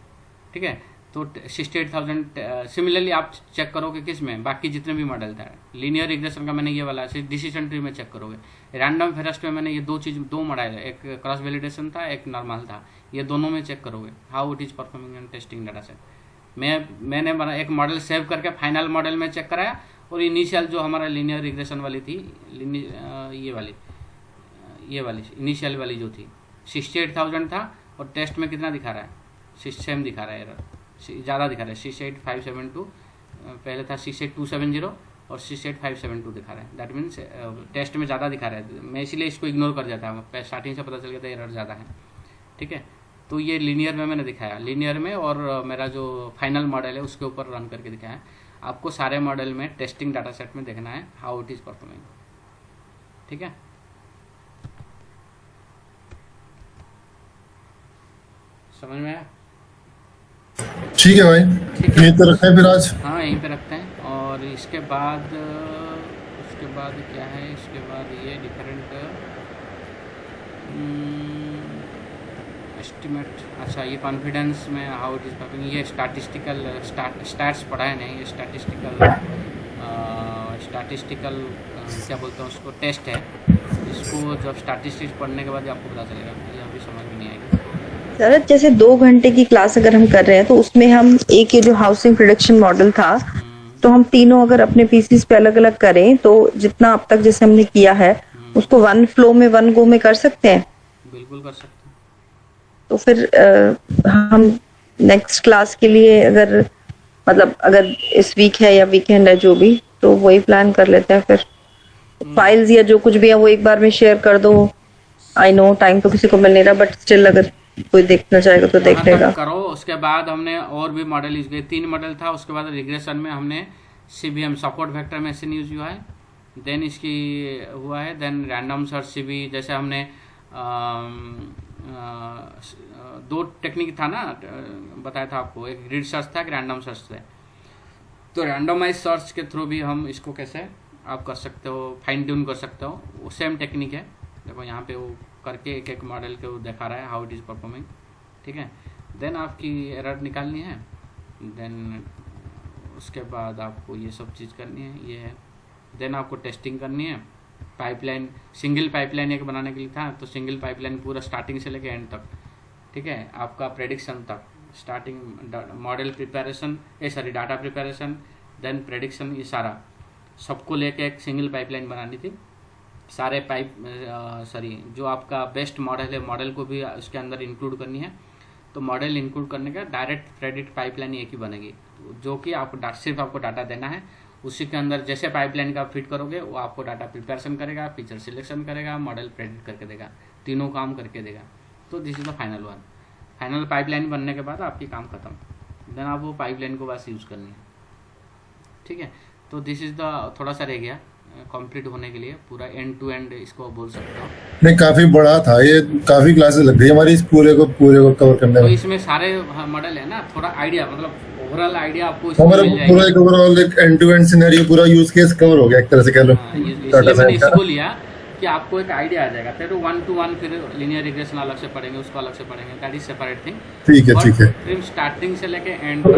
ठीक है। तो 68,000 सिमिलरली आप चेक करोगे किस में, बाकी जितने भी मॉडल था। लीनियर रिग्रेशन का मैंने ये वाला डिसीजन ट्री में चेक करोगे। रैंडम फेरेस्ट में मैंने ये दो मॉडल है, एक क्रॉस वैलिडेशन था, एक नॉर्मल था, ये दोनों में चेक करोगे how it is performing in testing data set. मैंने एक मॉडल सेव करके फाइनल मॉडल में चेक कराया, और इनिशियल जो हमारा लीनियर रिग्रेशन वाली थी, ये वाली इनिशियल वाली जो थी 68,000 था, और टेस्ट में कितना दिखा रहा है, सेम दिखा रहा है, एरर ज़्यादा दिखा रहा है, 68,572 पहले था 68,270 और 68,572 दिखा रहा है। दैट मीन्स टेस्ट में ज़्यादा दिखा रहा है, मैं इसीलिए इसको इग्नोर कर जाता हूँ, स्टार्टिंग से पता चल गया था एरर ज़्यादा है, ठीक है। तो ये लीनियर में मैंने दिखाया, लीनियर में, और मेरा जो फाइनल मॉडल है उसके ऊपर रन करके दिखाया। आपको सारे मॉडल में टेस्टिंग डाटा सेट में देखना है हाउ इट इज़ परफॉर्मिंग, ठीक है। समझ में आया? ठीक है भाई, यहीं पे रखते हैं फिर आज। हाँ, यहीं पे रखते हैं। और इसके बाद क्या है, इसके बाद ये डिफरेंट एस्टिमेट, अच्छा ये कॉन्फिडेंस में हाउ इट इज़ परफॉर्मिंग, ये स्टैटिस्टिकल स्टैट्स पढ़ा है नहीं, ये स्टैटिस्टिकल क्या बोलते हैं उसको, टेस्ट है। इसको जब स्टैटिस्टिक्स पढ़ने के बाद आपको पता चलेगा, ये अभी समझ में नहीं आएगी। सर जैसे 2 घंटे की क्लास अगर हम कर रहे हैं, तो उसमें हम एक ये जो हाउसिंग प्रोडक्शन मॉडल था, तो हम तीनों अगर अपने पीसीस पे अलग अलग करें, तो जितना अब तक जैसे हमने किया है उसको 1 फ्लो में 1 गो में कर सकते हैं। बिल्कुल कर सकते हैं। तो फिर हम नेक्स्ट क्लास के लिए अगर मतलब अगर इस वीक है या वीकेंड है जो भी, तो वही प्लान कर लेते हैं। फिर फाइल्स या जो कुछ भी है वो एक बार में शेयर कर दो। आई नो टाइम तो किसी को मिल नहीं रहा, बट स्टिल अगर कोई देखना चाहेगा तो देख लेगा। करो। उसके बाद हमने और भी मॉडल यूज किए, 3 मॉडल था। उसके बाद रिग्रेशन में हमने CVM support vector machine use हुआ है, देन इसकी हुआ है, देन रैंडम सर्च CV, जैसे हमने 2 टेक्निक था ना, बताया था आपको, एक ग्रिड सर्च था, एक रैंडम सर्च था। तो रैंडमाइज सर्च के थ्रू भी हम इसको कैसे आप कर सकते हो, फाइन ट्यून कर सकते हो, वो सेम टेक्निक है। देखो यहाँ पे वो करके एक एक मॉडल के वो दिखा रहा है हाउ इट इज़ परफॉर्मिंग, ठीक है। देन आपकी एरर निकालनी है, देन उसके बाद आपको ये सब चीज़ करनी है, ये है। देन आपको टेस्टिंग करनी है, पाइपलाइन, सिंगल पाइपलाइन एक बनाने के लिए था, तो सिंगल पाइपलाइन पूरा स्टार्टिंग से लेके एंड तक ठीक है, आपका प्रेडिक्शन तक, starting model preparation, data preparation, then prediction, ये सारा सबको लेके एक सिंगल पाइपलाइन बनानी थी। सारे जो आपका बेस्ट मॉडल है, मॉडल को भी उसके अंदर इंक्लूड करनी है। तो मॉडल इंक्लूड करने का डायरेक्ट प्रेडिक्ट पाइपलाइन एक ही बनेगी, जो कि आपको सिर्फ आपको डाटा देना है। उसी के अंदर जैसे पाइपलाइन का फिट करोगे, वो आपको डाटा प्रिपरेशन करेगा, फीचर सिलेक्शन करेगा, मॉडल प्रेडिक्ट करके देगा, तीनों काम करके देगा। तो this is the final one. Final pipeline बनने के बाद आपकी काम खत्म, देन आप वो पाइपलाइन को बस यूज़ करनी है, ठीक है। तो दिस इज द थोड़ा सा रह गया कंप्लीट होने के लिए, पूरा एंड टू एंड इसको बोल सकते हो। नहीं, काफी बड़ा था ये, काफी क्लासेस लग गई हमारी इस पूरे को कवर करने तो में। इसमें सारे मॉडल है ना, थोड़ा आइडिया, मतलब ओवरऑल आइडिया आपको इसमें हमारा मिल पूरा जाएगा। एक ओवरऑल एक एंड टू एंड सिनेरियो, पूरा यूज केस कवर हो गया एक तरह से, कह लो। इसलिए मैंने इसको लिया कि आपको एक आइडिया आ जाएगा। फिर 1 to 1 फिर लीनियर रिग्रेशन अलग से पढ़ेंगे, उसको अलग से पढ़ेंगे, दैट इज सेपरेट थिंग। ठीक है, ठीक है। फिर स्टार्टिंग से लेके एंड तो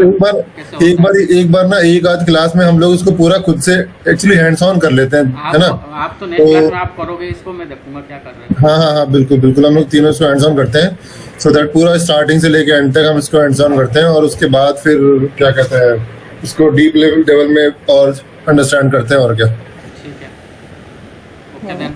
एक बार ना एक आध क्लास में हम लोग इसको पूरा खुद से एक्चुअली हैंड्स ऑन कर लेते हैं, है ना। आप तो नेक्स्ट क्लास में आप करोगे इसको, मैं देखूंगा क्या कर रहे हैं। हाँ, बिल्कुल बिल्कुल, हम लोग तीनों इसको हैंड्स ऑन करते हैं, सो दैट पूरा स्टार्टिंग से लेके एंड तक हम इसको हैंड्स ऑन करते हैं, और उसके बाद फिर क्या कहते हैं, इसको डीप लेवल में और अंडरस्टैंड करते हैं, और क्या। ठीक है, ओके देन।